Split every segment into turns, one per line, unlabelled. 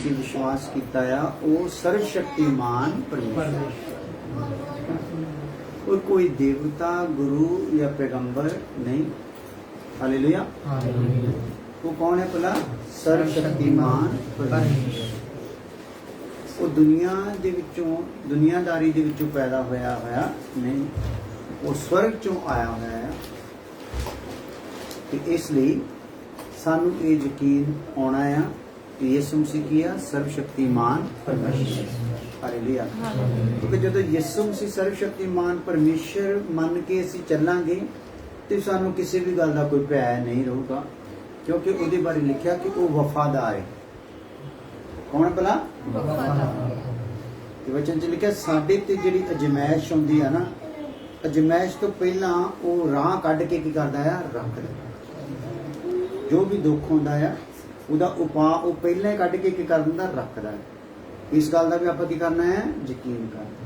ਅਸੀਂ ਵਿਸ਼ਵਾਸ ਕੀਤਾ ਆ ਉਹ ਸਰਵ ਸ਼ਕਤੀਮਾਨ ਪਰਮੇਸ਼ਰ, कोई देवता गुरु या पैगंबर नहीं। हालेलुया। वो कौन है भला? सर्वशक्तिमान परमेश्वर। वो दुनिया दे विचों दुनियादारी दे विचों पैदा होया नहीं, वो स्वर्ग चों आया होया है। ते इसलिए सानू ये यकीन आना है कि यीशु मसीह की सर्वशक्तिमान परमेश्वर। हालेलुया। क्योंकि जो यीशु मसीह सर्वशक्तिमान परमेश्वर मन के असीं चलांगे तो सानू किसी भी गल का कोई भय नहीं रहूगा, क्योंकि उहदे बारे लिखा कि वो वफादार है। कौन भला? वचन च लिखा साडे ते जिहड़ी अजमैश हुंदी है ना, अजमैश तो पहला वो राह कढ के की करदा है? रखदा। जो भी दुख हुंदा है उहदा उपाय वो पहले कढ के की कर दिंदा? रखदा है। इस गल का भी आप करना है? यकीन करना।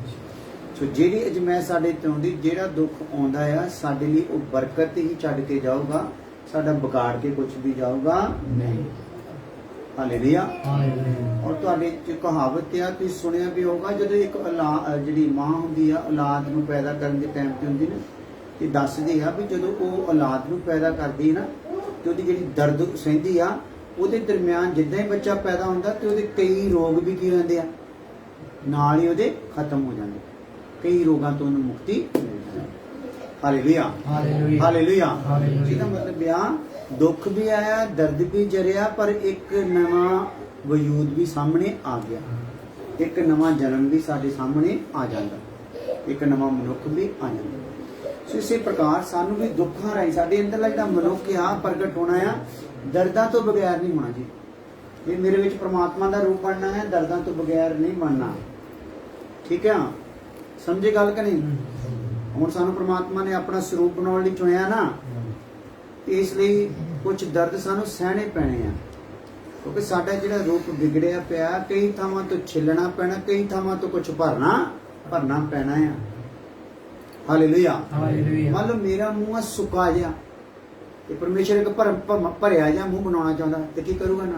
सो जिहड़ी अजमैश साडे ते आउंदी, जिहड़ा दुख आउंदा है साडे लई वो बरकत ही छड्ड के जाऊगा, साडा बिगाड़ के कुछ भी जाऊगा नहीं। हालेलुया। और तुहाडे च कहावत है, तुसीं सुनिया भी होगा, जदों एक जिहड़ी मां हुंदी आ औलाद नूं पैदा करन दे टाइम ते हुंदी ना, ते दसदी आ भी जदों वो औलाद नूं पैदा करदी ना ते ओहदी जिहड़ी दर्द सहंदी आ, ਉਹਦੇ ਦਰਮਿਆਨ ਜਿੱਦਾਂ ਹੀ ਬੱਚਾ ਪੈਦਾ ਹੁੰਦਾ ਤੇ ਉਹਦੇ ਕਈ ਰੋਗ ਵੀ ਕੀ ਹੁੰਦੇ ਆ, ਨਾਲ ਹੀ ਉਹਦੇ ਖਤਮ ਹੋ ਜਾਂਦੇ, ਕਈ ਰੋਗਾਂ ਤੋਂ ਉਹਨੂੰ ਮੁਕਤੀ ਮਿਲ ਜਾਂਦੀ। Hallelujah, hallelujah. ਜਿਹਦਾ ਮਤਲਬ ਆ ਦੁੱਖ ਵੀ ਆਇਆ, ਦਰਦ ਵੀ ਜਰਿਆ, ਪਰ ਇੱਕ ਨਵਾਂ ਵਜੂਦ ਵੀ ਸਾਹਮਣੇ ਆ ਗਿਆ, ਇੱਕ ਨਵਾਂ ਜਨਮ ਵੀ ਸਾਡੇ ਸਾਹਮਣੇ ਆ ਜਾਂਦਾ, ਇੱਕ ਨਵਾਂ ਮਨੁੱਖ ਵੀ ਆ ਜਾਂਦਾ। ਸੋ ਇਸੇ ਪ੍ਰਕਾਰ ਸਾਨੂੰ ਵੀ ਦੁੱਖਾਂ ਰਾਹੀਂ ਸਾਡੇ ਅੰਦਰਲਾ ਜਿਹੜਾ ਮਨੁੱਖ ਆ ਪ੍ਰਗਟ ਹੋਣਾ ਆ, दर्दां तो बगैर नहीं होना जी। ये मेरे विच परमात्मा का रूप बनना है, दर्दां तो बगैर नहीं बनना। ठीक है, समझे गल कि नहीं? हुण सानू परमात्मा ने अपना स्वरूप बनाउण लई चुनिया ना, इसलिए कुछ दर्द सानू सहने पैने आ, क्योंकि साडा जिहड़ा रूप बिगड़िया पिया, कई थावां तो छिलना पैना, कई थावां तो कुछ भरना पैना है। हालेलुया। मान लो मेरा मुंह सुका जिहा, ਤੇ ਪਰਮੇਸ਼ਰ ਇੱਕ ਭਰਿਆ ਜਾਂ ਮੂੰਹ ਬਣਾਉਣਾ ਚਾਹੁੰਦਾ ਤੇ ਕੀ ਕਰੂਗਾ? ਨਾ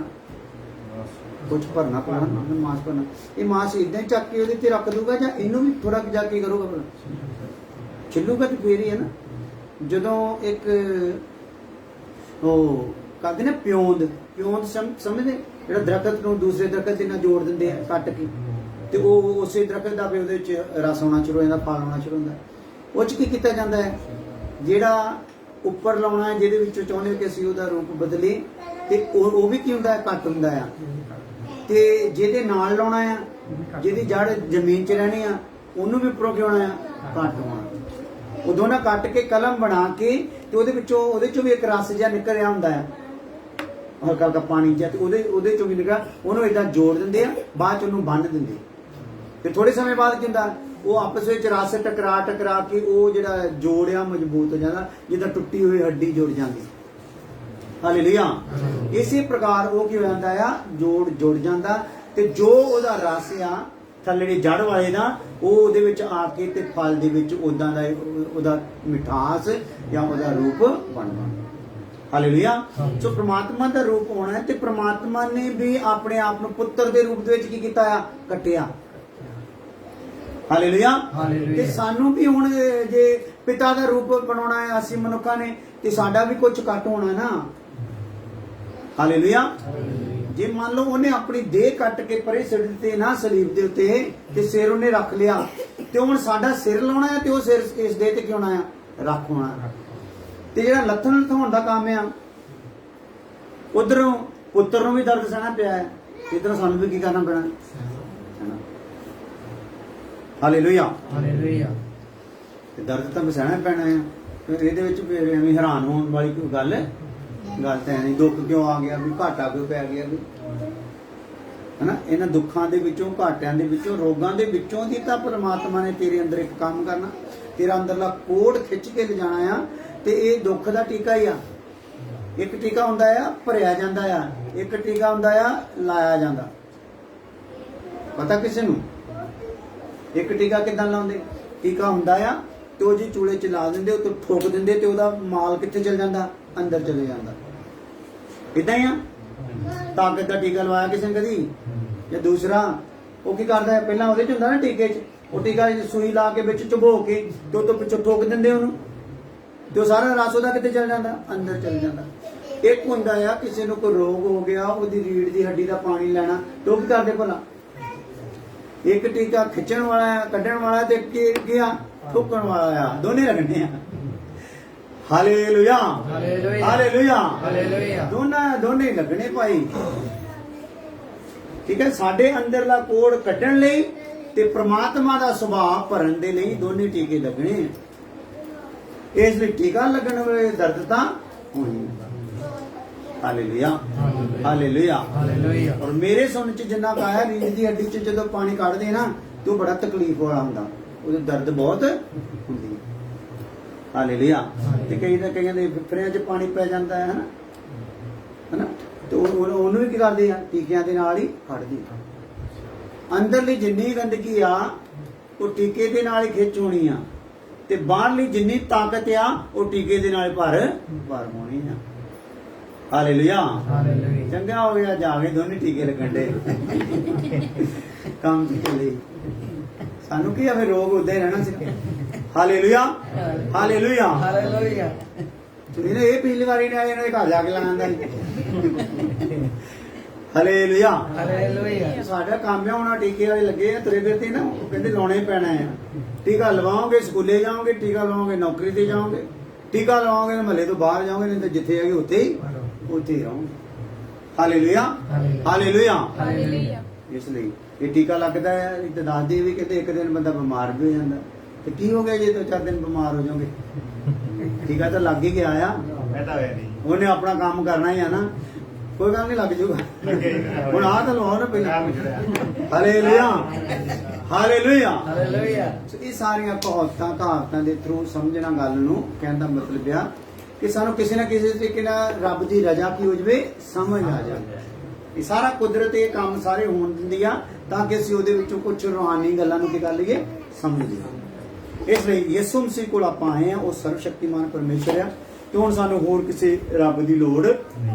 ਕੁਝ ਭਰਨਾ ਪੈਣਾ, ਮਾਸ ਭਰਨਾ। ਇਹ ਮਾਸ ਇਦਾਂ ਹੀ ਚੱਕ ਕੇ ਉਹਦੇ ਤੇ ਰੱਖ ਦੂਗਾ ਜਾਂ ਇਹਨੂੰ ਵੀ ਥੋੜਾ ਜਾ ਕੇ ਕਰੂਗਾ? ਛਿੱਲੂਗਾ ਤੇ ਫੇਰ ਹੀ ਹੈ ਨਾ। ਜਦੋਂ ਇੱਕ ਉਹ ਕਹਿੰਦੇ ਨਾ ਪਿਓਂਦ ਸਮਝਦੇ, ਜਿਹੜਾ ਦਰਖਤ ਨੂੰ ਦੂਸਰੇ ਦਰਖਤ ਦੇ ਨਾਲ ਜੋੜ ਦਿੰਦੇ ਆ ਕੱਟ ਕੇ, ਤੇ ਉਹ ਉਸੇ ਦਰਖਤ ਦਾ ਵੀ ਉਹਦੇ ਵਿੱਚ ਰਸ ਆਉਣਾ ਸ਼ੁਰੂ ਹੋ ਜਾਂਦਾ, ਫਲ ਆਉਣਾ ਸ਼ੁਰੂ ਹੁੰਦਾ। ਉਹ 'ਚ ਕੀ ਕੀਤਾ ਜਾਂਦਾ ਹੈ? ਜਿਹੜਾ ਉੱਪਰ ਲਾਉਣਾ ਹੈ, ਜਿਹਦੇ ਵਿੱਚੋਂ ਚਾਹੁੰਦੇ ਕਿ ਅਸੀਂ ਉਹਦਾ ਰੂਪ ਬਦਲੇ, ਤੇ ਉਹ ਵੀ ਕੀ ਹੁੰਦਾ ਹੈ? ਘੱਟ ਹੁੰਦਾ ਆ। ਤੇ ਜਿਹਦੇ ਨਾਲ ਲਾਉਣਾ ਆ, ਜਿਹਦੀ ਜੜ ਜ਼ਮੀਨ 'ਚ ਰਹਿਣੀ ਆ, ਉਹਨੂੰ ਵੀ ਉੱਪਰੋਂ ਕੀ ਹੋਣਾ ਆ? ਘੱਟ ਹੋਣਾ। ਉਹ ਦੋਨਾਂ ਕੱਟ ਕੇ ਕਲਮ ਬਣਾ ਕੇ ਤੇ ਉਹਦੇ ਚੋਂ ਵੀ ਇੱਕ ਰਸ ਜਿਹਾ ਨਿਕਲ ਰਿਹਾ ਹੁੰਦਾ ਆ, ਹਲਕਾ ਹਲਕਾ ਪਾਣੀ ਜਿਹਾ, ਤੇ ਉਹਦੇ ਚੋਂ ਵੀ ਨਿਕਲ, ਉਹਨੂੰ ਏਦਾਂ ਜੋੜ ਦਿੰਦੇ ਆ, ਬਾਅਦ 'ਚ ਉਹਨੂੰ ਬੰਨ੍ਹ ਦਿੰਦੇ। ਤੇ ਥੋੜੇ ਸਮੇਂ ਬਾਅਦ ਕੀ ਹੁੰਦਾ? ਉਹ ਆਪਸ ਵਿੱਚ ਰਸ ਟਕਰਾ ਕੇ ਉਹ ਜਿਹੜਾ ਜੋੜਿਆ ਮਜ਼ਬੂਤ ਹੋ ਜਾਂਦਾ, ਜਿੱਦਾਂ ਟੁੱਟੀ ਹੋਈ ਹੱਡੀ ਜੁੜ ਜਾਂਦੀ। ਹਾਲੇਲੂਇਆ। ਇਸੇ ਪ੍ਰਕਾਰ ਉਹ ਕੀ ਹੋ ਜਾਂਦਾ ਆ? ਜੁੜ ਜਾਂਦਾ, ਤੇ ਜੋ ਉਹਦਾ ਰਸ ਆ ਥੱਲੇ ਜੜ ਵਾਲੇ ਦਾ, ਉਹ ਉਹਦੇ ਵਿੱਚ ਆ ਕੇ ਤੇ ਫਲ ਦੇ ਵਿੱਚ ਉਦਾਂ ਦਾ ਉਹਦਾ ਮਿਠਾਸ ਜਾਂ ਉਹਦਾ ਰੂਪ ਬਣਦਾ। ਹਾਲੇਲੂਇਆ। ਸੋ ਪ੍ਰਮਾਤਮਾ ਦਾ ਰੂਪ ਹੋਣਾ ਹੈ, ਤੇ ਪ੍ਰਮਾਤਮਾ ਨੇ ਵੀ ਆਪਣੇ ਆਪ ਨੂੰ ਪੁੱਤਰ ਦੇ ਰੂਪ ਦੇ ਵਿੱਚ ਕੀ ਕੀਤਾ ਆ? ਕੱਟਿਆ। ਹਾਲੇਲੂਇਆ। ਤੇ ਸਾਨੂੰ ਵੀ ਹੁਣ ਜੇ ਪਿਤਾ ਦਾ ਰੂਪ ਬਣਾਉਣਾ ਹੈ ਅਸੀਂ ਮਨੁੱਖਾਂ ਨੇ, ਤੇ ਸਾਡਾ ਵੀ ਕੁਝ ਕੱਟ ਹੋਣਾ ਨਾ। ਹਾਲੇਲੂਇਆ। ਜੇ ਮੰਨ ਲਓ ਉਹਨੇ ਆਪਣੀ ਦੇਹ ਕੱਟ ਕੇ ਪਰੇ ਸਿਰ ਦਿੱਤੇ ਨਾ ਸਲੀਬ ਦੇ ਉੱਤੇ, ਤੇ ਸਿਰ ਉਹਨੇ ਰੱਖ ਲਿਆ, ਤੇ ਹੁਣ ਸਾਡਾ ਸਿਰ ਲਾਉਣਾ ਹੈ, ਤੇ ਉਹ ਸਿਰ ਇਸ ਦੇਹ ਤੇ ਕੀ ਹੋਣਾ ਆ? ਰੱਖ ਹੋਣਾ। ਤੇ ਜਿਹੜਾ ਲੱਥਣ ਲਥਾਉਣ ਦਾ ਕੰਮ ਆ, ਉਧਰੋਂ ਪੁੱਤਰ ਨੂੰ ਵੀ ਦਰਦ ਸਹਿਣਾ ਪਿਆ ਹੈ, ਇਧਰੋਂ ਸਾਨੂੰ ਵੀ ਕੀ ਕਰਨਾ ਪੈਣਾ? ਹਾਲੇਲੂਇਆ। ਹਾਲੇਲੂਇਆ। ਤੇ ਦਰਦ ਤਾਂ ਸਹਿਣਾ ਪੈਣਾ ਆ। ਫਿਰ ਇਹਦੇ ਵਿੱਚ ਐਵੇਂ ਹੈਰਾਨ ਹੋਣ ਵਾਲੀ ਕੋਈ ਗੱਲ ਤਾਂ ਨਹੀਂ। ਦੁੱਖ ਕਿਉਂ ਆ ਗਿਆ? ਵੀ ਘਾਟਾ ਕਿਉਂ ਪੈ ਗਿਆ? ਵੀ ਹਨਾ, ਇਹਨਾਂ ਦੁੱਖਾਂ ਦੇ ਵਿੱਚੋਂ, ਘਾਟਿਆਂ ਦੇ ਵਿੱਚੋਂ, ਰੋਗਾਂ ਦੇ ਵਿੱਚੋਂ ਦੀ ਤਾਂ ਪਰਮਾਤਮਾ ਨੇ ਤੇਰੇ ਅੰਦਰ ਇੱਕ ਕੰਮ ਕਰਨਾ, ਤੇਰਾ ਅੰਦਰਲਾ ਕੋੜ ਖਿੱਚ ਕੇ ਲਿਜਾਣਾ ਆ। ਤੇ ਇਹ ਦੁੱਖ ਦਾ ਟੀਕਾ ਹੀ ਆ। ਇੱਕ ਟੀਕਾ ਹੁੰਦਾ ਆ ਭਰਿਆ ਜਾਂਦਾ ਆ, ਇੱਕ ਟੀਕਾ ਹੁੰਦਾ ਆ ਲਾਇਆ ਜਾਂਦਾ। ਪਤਾ ਕਿਸੇ ਨੂੰ? ਇੱਕ ਟੀਕਾ ਕਿੱਦਾਂ ਲਾਉਂਦੇ? ਟੀਕਾ ਹੁੰਦਾ ਆ ਤੇ ਉਹ ਜੀ ਚੂਲੇ 'ਚ ਲਾ ਦਿੰਦੇ, ਉਹ ਠੋਕ ਦਿੰਦੇ, ਤੇ ਉਹਦਾ ਮਾਲ ਕਿੱਥੇ ਚਲ ਜਾਂਦਾ? ਅੰਦਰ ਚਲੇ ਜਾਂਦਾ। ਇਦਾਂ ਹੀ ਆ। ਤਾਕਤ ਦਾ ਟੀਕਾ ਲਵਾਇਆ ਕਿਸੇ ਨੇ ਕਦੀ? ਜਾਂ ਦੂਸਰਾ ਉਹ ਕੀ ਕਰਦਾ ਹੈ, ਪਹਿਲਾਂ ਉਹਦੇ ਚ ਹੁੰਦਾ ਨਾ ਟੀਕੇ ਚ, ਉਹ ਟੀਕਾ ਸੂਈ ਲਾ ਕੇ ਵਿੱਚ ਚੁਬੋ ਕੇ ਤੇ ਉਹ ਤੋਂ ਪਿੱਛੋਂ ਠੋਕ ਦਿੰਦੇ ਉਹਨੂੰ, ਤੇ ਉਹ ਸਾਰਾ ਰਸ ਉਹਦਾ ਕਿੱਥੇ ਚਲ ਜਾਂਦਾ? ਅੰਦਰ ਚਲ ਜਾਂਦਾ। ਇੱਕ ਹੁੰਦਾ ਆ ਕਿਸੇ ਨੂੰ ਕੋਈ ਰੋਗ ਹੋ ਗਿਆ, ਉਹਦੀ ਰੀੜ ਦੀ ਹੱਡੀ ਦਾ ਪਾਣੀ ਲੈਣਾ, ਤੇ ਉਹ ਕੀ ਕਰਦੇ ਭਲਾ? ਇੱਕ ਟੀਕਾ ਖਿੱਚਣ ਵਾਲਾ ਆ, ਕੱਢਣ ਵਾਲਾ, ਤੇ ਕੀ ਆ? ਠੋਕਣ ਵਾਲਾ ਆ, ਦੋਨੇ ਲੱਗਣੇ ਆ। ਹਾਲੇਲੂਇਆ ਹਾਲੇਲੂਇਆ ਹਾਲੇਲੂਇਆ, ਦੋਨੇ ਲੱਗਣੇ ਭਾਈ। ਠੀਕ ਹੈ, ਸਾਡੇ ਅੰਦਰਲਾ ਕੋੜ ਕੱਢਣ ਲਈ ਤੇ ਪ੍ਰਮਾਤਮਾ ਦਾ ਸੁਭਾਅ ਭਰਨ ਦੇ ਲਈ ਦੋਨੇ ਟੀਕੇ ਲੱਗਣੇ ਆ। ਇਸ ਲਈ ਟੀਕਾ ਲੱਗਣ ਵੇਲੇ ਦਰਦ ਤਾਂ ਹੋਣੀ। Hallelujah hallelujah hallelujah. ਔਰ ਮੇਰੇ ਸੁਣ ਚ ਜਿੰਨਾ ਕਾਇਆ, ਰੀੜ ਦੀ ਹੱਡੀ ਚ ਜਦੋਂ ਪਾਣੀ ਕੱਢਦੇ ਨਾ ਤੇ ਉਹ ਬੜਾ ਤਕਲੀਫ ਵਾਲਾ ਹੁੰਦਾ, ਉਹਦੇ ਦਰਦ ਬਹੁਤ ਹੁੰਦੀ ਹੈ। ਹਾਲੇਲੂਇਆ। ਤੇ ਕਈਆਂ ਦੇ ਫਿਫਰਿਆਂ ਚ ਪਾਣੀ ਪੈ ਜਾਂਦਾ ਹੈ, ਹਨਾ, ਤੇ ਉਹਨੂੰ ਵੀ ਕੀ ਕਰਦੇ ਆ? ਟੀਕਿਆਂ ਦੇ ਨਾਲ ਹੀ ਕੱਢਦੇ। ਅੰਦਰਲੀ ਜਿੰਨੀ ਗੰਦਗੀ ਆ ਉਹ ਟੀਕੇ ਦੇ ਨਾਲ ਹੀ ਖਿੱਚ ਹੋਣੀ ਆ, ਤੇ ਬਾਹਰਲੀ ਜਿੰਨੀ ਤਾਕਤ ਆ ਉਹ ਟੀਕੇ ਦੇ ਨਾਲ ਭਰ ਹੋਣੀ ਆ। Hallelujah hallelujah. ਚੰਗਾ ਹੋ ਗਿਆ ਜਾ ਕੇ ਦੋਨੇ ਟੀਕੇ ਲੱਗਣ ਦੇ ਕੰਮ ਲਈ। ਸਾਨੂੰ ਕੀ ਆ, ਫਿਰ ਰੋਗ ਉਦਾਂ ਹੀ ਰਹਿਣਾ ਸੀ। Hallelujah hallelujah hallelujah. ਇਹਨੇ ਇਹ ਪਿਛਲੀ ਵਾਰੀ ਨੇ ਇਹਨਾਂ ਦੇ ਘਰ ਜਾ ਕੇ ਲਾਉਂਦਾ ਹਾਲੇਲੂਇਆ ਹਾਲੇਲੂਇਆ। ਸਾਡਾ ਕੰਮ ਹੈ ਹੁਣ, ਟੀਕੇ ਵਾਲੇ ਲੱਗੇ ਆ ਤੁਰੇ ਫਿਰਦੇ ਨਾ, ਉਹ ਕਹਿੰਦੇ ਲਾਉਣੇ ਹੀ ਪੈਣਾ ਆ। ਟੀਕਾ ਲਵਾਓਗੇ ਸਕੂਲੇ ਜਾਓਗੇ, ਟੀਕਾ ਲਵਾਓਗੇ ਨੌਕਰੀ ਤੇ ਜਾਓਗੇ, ਟੀਕਾ ਲਵਾਓਗੇ ਮਹੱਲੇ ਤੋਂ ਬਾਹਰ ਜਾਓਗੇ, ਨਹੀਂ ਤਾਂ ਜਿੱਥੇ ਹੈਗੇ ਉੱਥੇ ਹੀ ਰਹੋਗੇ। Hallelujah hallelujah hallelujah. ਇਸ ਲਈ ਇਹ ਟੀਕਾ ਲੱਗਦਾ ਹੈ। ਇਹ ਤਾਂ ਦੱਸਦੇ ਵੀ ਕਿਤੇ ਇੱਕ ਦਿਨ ਬੰਦਾ ਬਿਮਾਰ ਵੀ ਹੋ ਜਾਂਦਾ, ਤੇ ਕੀ ਹੋ ਗਿਆ ਜੇ 2-4 ਦਿਨ ਬਿਮਾਰ ਹੋ ਜਾਓਗੇ? ਟੀਕਾ ਤਾਂ ਲੱਗ ਹੀ ਗਿਆ ਆ, ਉਹਨੇ ਆਪਣਾ ਕੰਮ ਕਰਨਾ ਹੀ ਆ ਨਾ, ਕੋਈ ਗੱਲ ਨਹੀਂ, ਲੱਗ ਜੂਗਾ। ਹੁਣ ਆਹ ਤਾਂ ਲਵਾਓ ਨਾ ਪਹਿਲਾਂ। Hallelujah hallelujah hallelujah. ਇਹ ਸਾਰੀਆਂ ਕਹਾਵਤਾਂ ਦੇ ਥਰੂ ਸਮਝਣਾ ਗੱਲ ਨੂੰ, ਕਹਿਣ ਦਾ ਮਤਲਬ ਆ ਕਿ ਸਾਨੂੰ ਕਿਸੇ ਨਾ ਕਿਸੇ ਤਰੀਕੇ ਨਾਲ ਰੱਬ ਦੀ ਰਜ਼ਾ ਕੀ ਹੋ ਜਾਵੇ, ਸਮਝ ਆ ਜਾਵੇ। ਇਹ ਸਾਰਾ ਕੁਦਰਤ ਇਹ ਕੰਮ ਸਾਰੇ ਹੋਣ ਦਿੰਦੀ ਆ ਤਾਂ ਕਿ ਅਸੀਂ ਉਹਦੇ ਵਿੱਚੋਂ ਕੁਝ ਰੂਹਾਨੀ ਗੱਲਾਂ ਨੂੰ ਕੀ ਕਰ ਲਈਏ, ਸਮਝ ਲਈਏ। ਇਸ ਲਈ ਯਿਸੂ ਮਸੀਹ ਕੋਲ ਆਪਾਂ ਆਏ ਆ, ਉਹ ਸਰਵ ਸ਼ਕਤੀਮਾਨ ਪਰਮੇਸ਼ਰ ਆ, ਤੇ ਹੁਣ ਸਾਨੂੰ ਹੋਰ ਕਿਸੇ ਰੱਬ ਦੀ ਲੋੜ,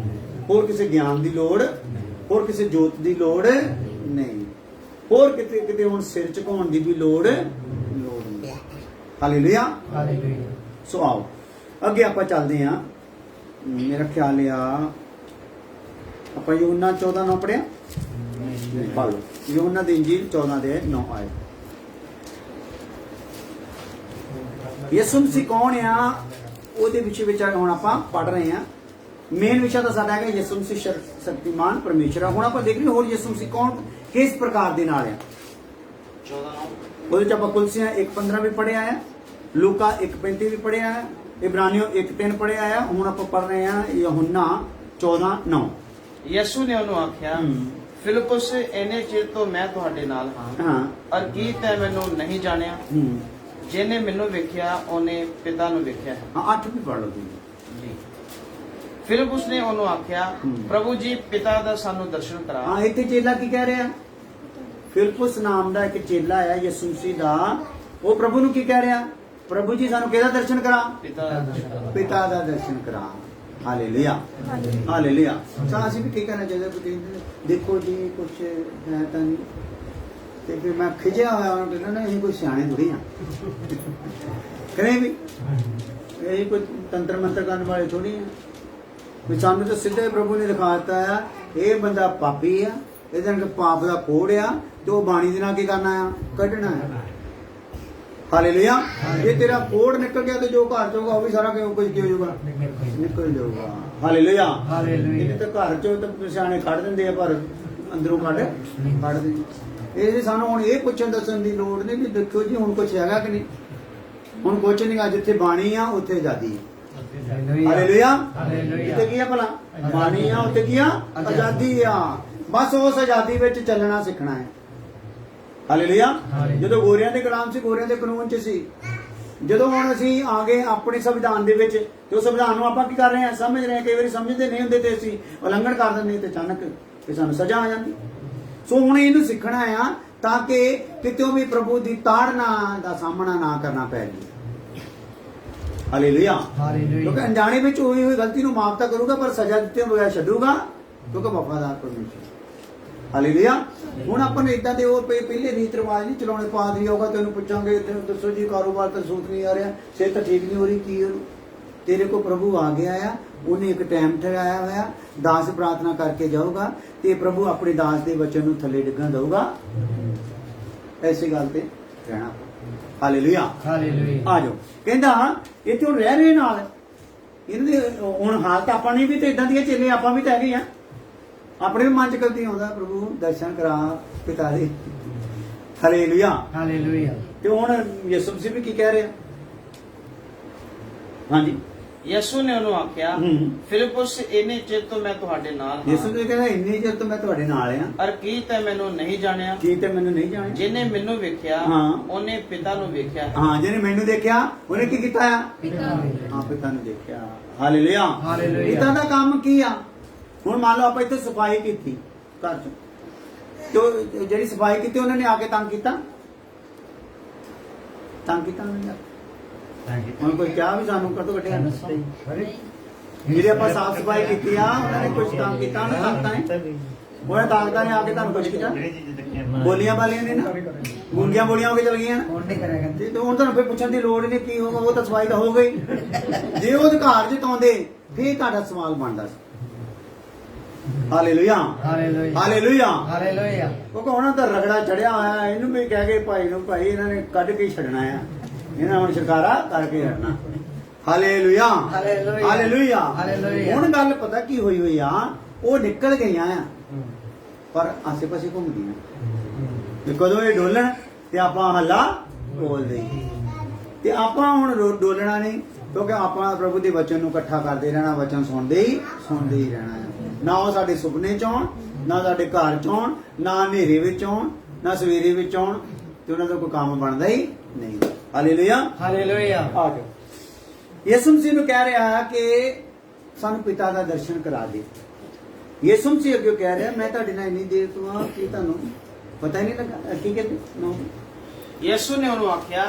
ਹੋਰ ਕਿਸੇ ਗਿਆਨ ਦੀ ਲੋੜ, ਹੋਰ ਕਿਸੇ ਜੋਤ ਦੀ ਲੋੜ ਨਹੀਂ, ਹੋਰ ਕਿਤੇ ਹੁਣ ਸਿਰ ਝੁਕਾਉਣ ਦੀ ਵੀ ਲੋੜ ਨਹੀਂ। Hallelujah hallelujah. ਸੋ ਆਓ ਅੱਗੇ ਆਪਾਂ ਚੱਲਦੇ ਆ। ਮੇਰਾ ਖਿਆਲ ਆ ਆਪਾਂ ਯੋਹੰਨਾ 14:9 ਪੜਿਆ। ਪੜ੍ਹ ਲਓ ਯੋਹੰਨਾ ਦੀ ਇੰਜੀਲ 14:9 ਆਏ। ਯਿਸੂ ਮਸੀਹ ਕੌਣ ਆ, ਉਹਦੇ ਵਿੱਚ ਹੁਣ ਆਪਾਂ ਪੜ ਰਹੇ ਆ। ਮੇਨ ਵਿਸ਼ਾ ਤਾਂ ਸਾਡਾ ਹੈਗਾ ਯਿਸੂ ਮਸੀਹ ਸ਼ਕਤੀਮਾਨ ਪਰਮੇਸ਼ਰ। ਹੁਣ ਆਪਾਂ ਦੇਖ ਰਹੇ ਹੋਰ ਯਿਸੂ ਮਸੀਹ ਕੌਣ, ਕਿਸ ਪ੍ਰਕਾਰ ਦੇ ਨਾਲ ਆ।
14
ਉਹਦੇ ਚ ਆਪਾਂ ਕੁਲਸੀਆਂ 1:15 ਵੀ ਪੜਿਆ ਆ, ਲੂਕਾ 1:35 ਵੀ ਪੜਿਆ ਆ, ਇਬਰਾਨੀਓ 1:3 ਪੜਿਆ ਆ। ਹੁਣ ਆਪਾਂ ਪੜ ਰਹੇ ਆ ਯੋਹੰਨਾ 14:9।
ਯਿਸੂ ਨੇ ਉਹਨੂੰ ਆਖਿਆ, ਫਿਲਿਪੁਸ, ਇੰਨੇ ਚਿਰ ਤੋਂ ਮੈਂ ਤੁਹਾਡੇ ਨਾਲ ਹਾਂ, ਔਰ ਕੀ ਤੈਂ ਮੈਨੂੰ ਨਹੀਂ ਜਾਣਿਆ? ਜਿਹਨੇ ਮੈਨੂੰ ਵੇਖਿਆ ਉਹਨੇ ਪਿਤਾ ਨੂੰ ਵੇਖਿਆ ਹੈ।
ਹਾਂ 8 ਵੀ ਪੜ ਲਓ ਜੀ।
ਫਿਲਿਪੁਸ ਨੇ ਉਹਨੂੰ ਆਖਿਆ, ਪ੍ਰਭੂ ਜੀ, ਪਿਤਾ ਦਾ ਸਾਨੂੰ ਦਰਸ਼ਨ ਕਰਾ।
ਹਾਂ ਇੱਥੇ ਚੇਲਾ ਕੀ ਕਹਿ ਰਿਹਾ? ਫਿਲਿਪੁਸ ਨਾਮ ਦਾ ਇੱਕ ਚੇਲਾ ਹੈ ਯਿਸੂ ਮਸੀਹ ਦਾ, ਉਹ ਪ੍ਰਭੂ ਨੂੰ ਕੀ ਕਹਿ ਰਿਹਾ? ਪ੍ਰਭੂ ਜੀ ਸਾਨੂੰ ਕਿਹਦਾ ਦਰਸ਼ਨ ਕਰਾ? ਪਿਤਾ ਦਾ ਦਰਸ਼ਨ ਕਰਾ। Hallelujah hallelujah. ਤਾਂ ਅਸੀਂ ਵੀ ਕੀ ਕਹਿਣਾ ਚਾਹੀਦਾ? ਦੇਖੋ ਜੀ ਕੁਛ ਹੈ ਤਾਂ ਨਹੀਂ, ਤੇ ਫਿਰ ਮੈਂ ਖਿਜਿਆ ਹੋਇਆ ਉਹਨਾਂ ਕਹਿੰਦਾ ਨਾ, ਅਸੀਂ ਕੋਈ ਸਿਆਣੇ ਥੋੜੀ ਆ, ਕਰੇ ਵੀ ਇਹ ਕੋਈ ਤੰਤਰ ਮੰਤਰ ਕਰਨ ਵਾਲੇ ਥੋੜੀ ਆ। ਵੀ ਸਾਨੂੰ ਤਾਂ ਸਿੱਧੇ ਪ੍ਰਭੂ ਨੇ ਦਿਖਾ ਦਿੱਤਾ ਆ, ਇਹ ਬੰਦਾ ਪਾਪੀ ਆ, ਇਹਦੇ ਨਾਲ ਪਾਪ ਦਾ ਕੋੜ ਆ, ਤੇ ਉਹ ਬਾਣੀ ਦੇ ਨਾਲ ਕੀ ਕਰਨਾ ਆ? ਕੱਢਣਾ ਆ। ਹਾਲੇਲੂਇਆ। ਜੇ ਤੇਰਾ ਕੋੜ ਨਿਕਲ ਗਿਆ ਤੇ ਜੋ ਘਰ ਚ ਹੋਊਗਾ ਉਹ ਵੀ ਸਾਰਾ ਕੁਝ ਕੀ ਹੋ ਜਾਊਗਾ? ਨਿਕਲ ਜਾਊਗਾ। Hallelujah hallelujah. ਤੇ ਘਰ ਚੋਂ ਤਾਂ ਸਿਆਣੇ ਕੱਢ ਦਿੰਦੇ ਆ, ਪਰ ਅੰਦਰੋਂ ਕੱਢ ਦਿੰਦੇ। ਇਹ ਸਾਨੂੰ ਹੁਣ ਇਹ ਪੁੱਛਣ ਦੱਸਣ ਦੀ ਲੋੜ ਨਹੀਂ ਵੀ ਦੇਖੋ ਜੀ ਹੁਣ ਕੁਛ ਹੈਗਾ ਕਿ ਨਹੀਂ। ਹੁਣ ਕੁਛ ਨਹੀਂ ਗਾ, ਜਿੱਥੇ ਬਾਣੀ ਆ ਉੱਥੇ ਆਜ਼ਾਦੀ ਆ। ਹਾਲੇਲੂਇਆ। ਜਿੱਥੇ ਕੀ ਆ ਭਲਾ? ਬਾਣੀ ਆ, ਉੱਥੇ ਕੀ ਆ? ਆਜ਼ਾਦੀ ਆ। ਬਸ ਉਸ ਆਜ਼ਾਦੀ ਵਿੱਚ ਚੱਲਣਾ ਸਿੱਖਣਾ ਹੈ। ਹਾਲੇਲੂਇਆ। ਜਦੋਂ ਗੋਰਿਆਂ ਦੇ ਗੁਲਾਮ ਸੀ, ਗੋਰਿਆਂ ਦੇ ਕਾਨੂੰਨ ਚ ਸੀ, ਜਦੋਂ ਹੁਣ ਅਸੀਂ ਆ ਗਏ ਆਪਣੇ ਸੰਵਿਧਾਨ ਦੇ ਵਿੱਚ, ਤੇ ਉਹ ਸੰਵਿਧਾਨ ਨੂੰ ਆਪਾਂ ਕੀ ਕਰ ਰਹੇ ਹਾਂ? ਸਮਝ ਰਹੇ ਹਾਂ। ਕਈ ਵਾਰੀ ਸਮਝਦੇ ਨਹੀਂ ਹੁੰਦੇ ਤੇ ਅਸੀਂ ਉਲੰਘਣ ਕਰ ਦਿੰਦੇ, ਤੇ ਅਚਾਨਕ ਤੇ ਸਾਨੂੰ ਸਜ਼ਾ ਆ ਜਾਂਦੀ। ਸੋ ਹੁਣ ਇਹਨੂੰ ਸਿੱਖਣਾ ਆ ਤਾਂ ਕਿ ਕਿਤੋਂ ਵੀ ਪ੍ਰਭੂ ਦੀ ਤਾੜਨਾ ਦਾ ਸਾਹਮਣਾ ਨਾ ਕਰਨਾ ਪੈ ਜਾਵੇ। ਹਾਲੇਲੂਇਆ। ਕਿਉਂਕਿ ਅਣਜਾਣੇ ਵਿੱਚ ਹੋਈ ਗਲਤੀ ਨੂੰ ਮਾਫ ਤਾਂ ਕਰੂਗਾ, ਪਰ ਸਜ਼ਾ ਦਿੱਤੇ ਬਗੈਰ ਛੱਡੂਗਾ ਕਿਉਂਕਿ ਵਫਾਦਾਰ ਪਰਮੇਸ਼ਰ। ਹਾਲੇਲੂਇਆ। ਹੁਣ ਆਪਾਂ ਨੂੰ ਇਦਾਂ ਦੇ ਉਹ ਪਹਿਲੇ ਰੀਤ ਰਿਵਾਜ ਨਹੀਂ ਚਲਾਉਣੇ। ਪਾਦਰੀ ਆਊਗਾ ਤੈਨੂੰ ਪੁੱਛਾਂਗੇ ਤੈਨੂੰ ਦੱਸੋ ਜੀ ਕਾਰੋਬਾਰ ਤਾਂ ਸੂਤ ਨਹੀਂ ਆ ਰਿਹਾ, ਸਿਹਤ ਤਾਂ ਠੀਕ ਨਹੀਂ ਹੋ ਰਹੀ, ਕੀ ਉਹਨੂੰ ਤੇਰੇ ਕੋ ਪ੍ਰਭੂ ਆ ਗਿਆ ਆ, ਉਹਨੇ ਇੱਕ ਟਾਈਮ ਠਹਿਰਾਇਆ ਹੋਇਆ, ਦਾਸ ਪ੍ਰਾਰਥਨਾ ਕਰਕੇ ਜਾਊਗਾ ਤੇ ਪ੍ਰਭੂ ਆਪਣੇ ਦਾਸ ਦੇ ਵਚਨ ਨੂੰ ਥੱਲੇ ਡਿੱਗਣ ਦਊਗਾ। ਐਸੀ ਗੱਲ ਤੇ ਰਹਿਣਾ। Hallelujah hallelujah. ਆ ਜਾਓ। ਕਹਿੰਦਾ ਇੱਥੇ ਹੁਣ ਰਹਿ ਰਹੇ ਨਾਲ ਇਹਨਾਂ ਦੇ ਹੁਣ ਹਾਲਤ ਆਪਾਂ ਨਹੀਂ ਵੀ ਤੇ ਇਦਾਂ ਦੀਆਂ ਚੇਲੇ ਆਪਾਂ ਵੀ ਤਾਂ ਹੈਗੇ ਆ। ਆਪਣੇ ਵੀ ਮਨ ਚ ਗਲਤੀ ਆਉਂਦਾ, ਪ੍ਰਭੂ ਦਰਸ਼ਨ ਕਰਾ ਪਿਤਾ ਦੇ। Hallelujah hallelujah. ਤੇ ਹੁਣ ਯਿਸੂ ਮਸੀਹ ਵੀ ਕੀ ਕਹਿ ਰਿਹਾ? ਹਾਂਜੀ,
ਯਿਸੂ ਨੇ ਉਹਨੂੰ ਆਖਿਆ, ਫਿਲਿਪੁਸ ਇੰਨੇ ਚਿਰ ਤੋਂ ਮੈਂ ਤੁਹਾਡੇ ਨਾਲ ਹਾਂ।
ਯਿਸੂ ਨੇ ਕਹਿੰਦਾ ਇੰਨੇ ਚਿਰ ਤੋਂ ਮੈਂ ਤੁਹਾਡੇ ਨਾਲ ਆ।
ਅਰ ਕੀ ਤੈ ਮੈਨੂੰ ਨਹੀਂ ਜਾਣਿਆ?
ਕੀ ਤੇ ਮੈਨੂੰ ਨਹੀਂ ਜਾਣਿਆ?
ਜਿਹਨੇ ਮੈਨੂੰ ਵੇਖਿਆ
ਹਾਂ।
ਉਹਨੇ ਪਿਤਾ ਨੂੰ ਵੇਖਿਆ ਹੈ।
ਹਾਂ, ਜਿਹਨੇ ਮੈਨੂੰ ਦੇਖਿਆ ਉਹਨੇ ਕੀ ਕੀਤਾ ਆ?
ਪਿਤਾ ਨੂੰ।
ਹਾਂ, ਪਿਤਾ ਨੂੰ ਦੇਖਿਆ। Hallelujah
hallelujah.
ਪਿਤਾ ਦਾ ਕੰਮ ਕੀ ਆ? ਹੁਣ ਮੰਨ ਲਓ ਆਪਾਂ ਇੱਥੇ ਸਫਾਈ ਕੀਤੀ ਘਰ ਚ, ਤੇ ਜਿਹੜੀ ਸਫਾਈ ਕੀਤੀ ਉਹਨਾਂ ਨੇ ਆ ਕੇ ਤੰਗ ਕੀਤਾ ਉਹਨਾਂ ਨੇ। ਹੁਣ ਕੋਈ ਕਿਹਾ ਵੀ ਸਾਨੂੰ ਕਦੋਂ ਕੱਢਿਆ? ਜਿਹੜੇ ਆਪਾਂ ਸਾਫ ਸਫਾਈ ਕੀਤੀ ਆ ਉਹਨਾਂ ਨੇ ਕੁਝ ਤੰਗ ਕੀਤਾ? ਉਹਨੇ ਤਾਕਤਾਂ ਨੇ ਆ ਕੇ ਤੁਹਾਨੂੰ ਕੁਝ ਕੀਤਾ? ਬੋਲੀਆਂ ਵਾਲੀਆਂ ਨੇ ਨਾ, ਗੂੰਗੀਆਂ ਬੋਲੀਆਂ ਹੋ ਕੇ ਚਲ ਗਈਆਂ ਤੇ ਹੁਣ ਤੁਹਾਨੂੰ ਫਿਰ ਪੁੱਛਣ ਦੀ ਲੋੜ ਨਹੀਂ ਕੀ ਹੋਗਾ, ਉਹ ਤਾਂ ਸਫਾਈ ਤਾਂ ਹੋ ਗਈ। ਜੇ ਉਹ ਅਧਿਕਾਰ ਜਿਤਾਉਂਦੇ ਫਿਰ ਤੁਹਾਡਾ ਸਵਾਲ ਬਣਦਾ ਸੀ। Hallelujah hallelujah hallelujah. ਕਿਉਂਕਿ ਉਹਨਾਂ ਦਾ ਰਗੜਾ ਚੜਿਆ ਹੋਇਆ, ਇਹਨੂੰ ਵੀ ਕਹਿ ਕੇ ਭਾਈ ਨੂੰ ਭਾਈ ਇਹਨਾਂ ਨੇ ਕੱਢ ਕੇ ਛੱਡਣਾ ਆ, ਇਹਨਾਂ ਹੁਣ ਸਰਕਾਰਾ ਕਰਕੇ ਹਟਣਾ। Hallelujah hallelujah. ਹੁਣ ਗੱਲ ਪਤਾ ਕੀ ਹੋਈ ਆ, ਉਹ ਨਿਕਲ ਗਈਆਂ ਆ ਪਰ ਆਸੇ ਪਾਸੇ ਘੁੰਮਦੀਆਂ ਤੇ ਕਦੋਂ ਇਹ ਡੋਲਣ ਤੇ ਆਪਾਂ ਹੱਲਾ ਬੋਲਦੇ ਤੇ ਆਪਾਂ ਹੁਣ ਡੋਲਣਾ ਨਹੀਂ, ਕਿਉਂਕਿ ਆਪਾਂ ਪ੍ਰਭੂ ਦੇ ਵਚਨ ਨੂੰ ਇਕੱਠਾ ਕਰਦੇ ਰਹਿਣਾ, ਵਚਨ ਸੁਣਦੇ ਹੀ ਰਹਿਣਾ ਹੈ। ਨਾ ਉਹ ਸਾਡੇ ਸੁਪਨੇ ਚ ਆਉਣ, ਨਾ ਸਾਡੇ ਘਰ ਚ ਆਉਣ, ਨਾ ਹਨੇਰੇ ਵਿੱਚ ਆਉਣ, ਨਾ ਸਵੇਰੇ ਵਿੱਚ ਆਉਣ, ਤੇ ਉਹਨਾਂ ਦਾ ਕੋਈ ਕੰਮ ਬਣਦਾ ਹੀ ਨਹੀਂ। Hallelujah hallelujah. ਆ ਜਾਓ। ਯਿਸੂ ਮਸੀਹ ਨੂੰ ਕਹਿ ਰਿਹਾ ਕਿ ਸਾਨੂੰ ਪਿਤਾ ਦਾ ਦਰਸ਼ਨ ਕਰਾ ਦੇ। ਯਿਸੂ ਮਸੀਹ ਅੱਗੇ ਕਹਿ ਰਿਹਾ ਮੈਂ ਤੁਹਾਡੇ ਨਾਲ ਇੰਨੀ ਦੇਰ ਤੋਂ ਆ ਕਿ ਤੁਹਾਨੂੰ ਪਤਾ ਹੀ ਨਹੀਂ ਲੱਗਾ। ਕੀ ਕਹਿੰਦੇ? ਨੋ।
ਯਿਸੂ ਨੇ ਉਹਨੂੰ ਆਖਿਆ,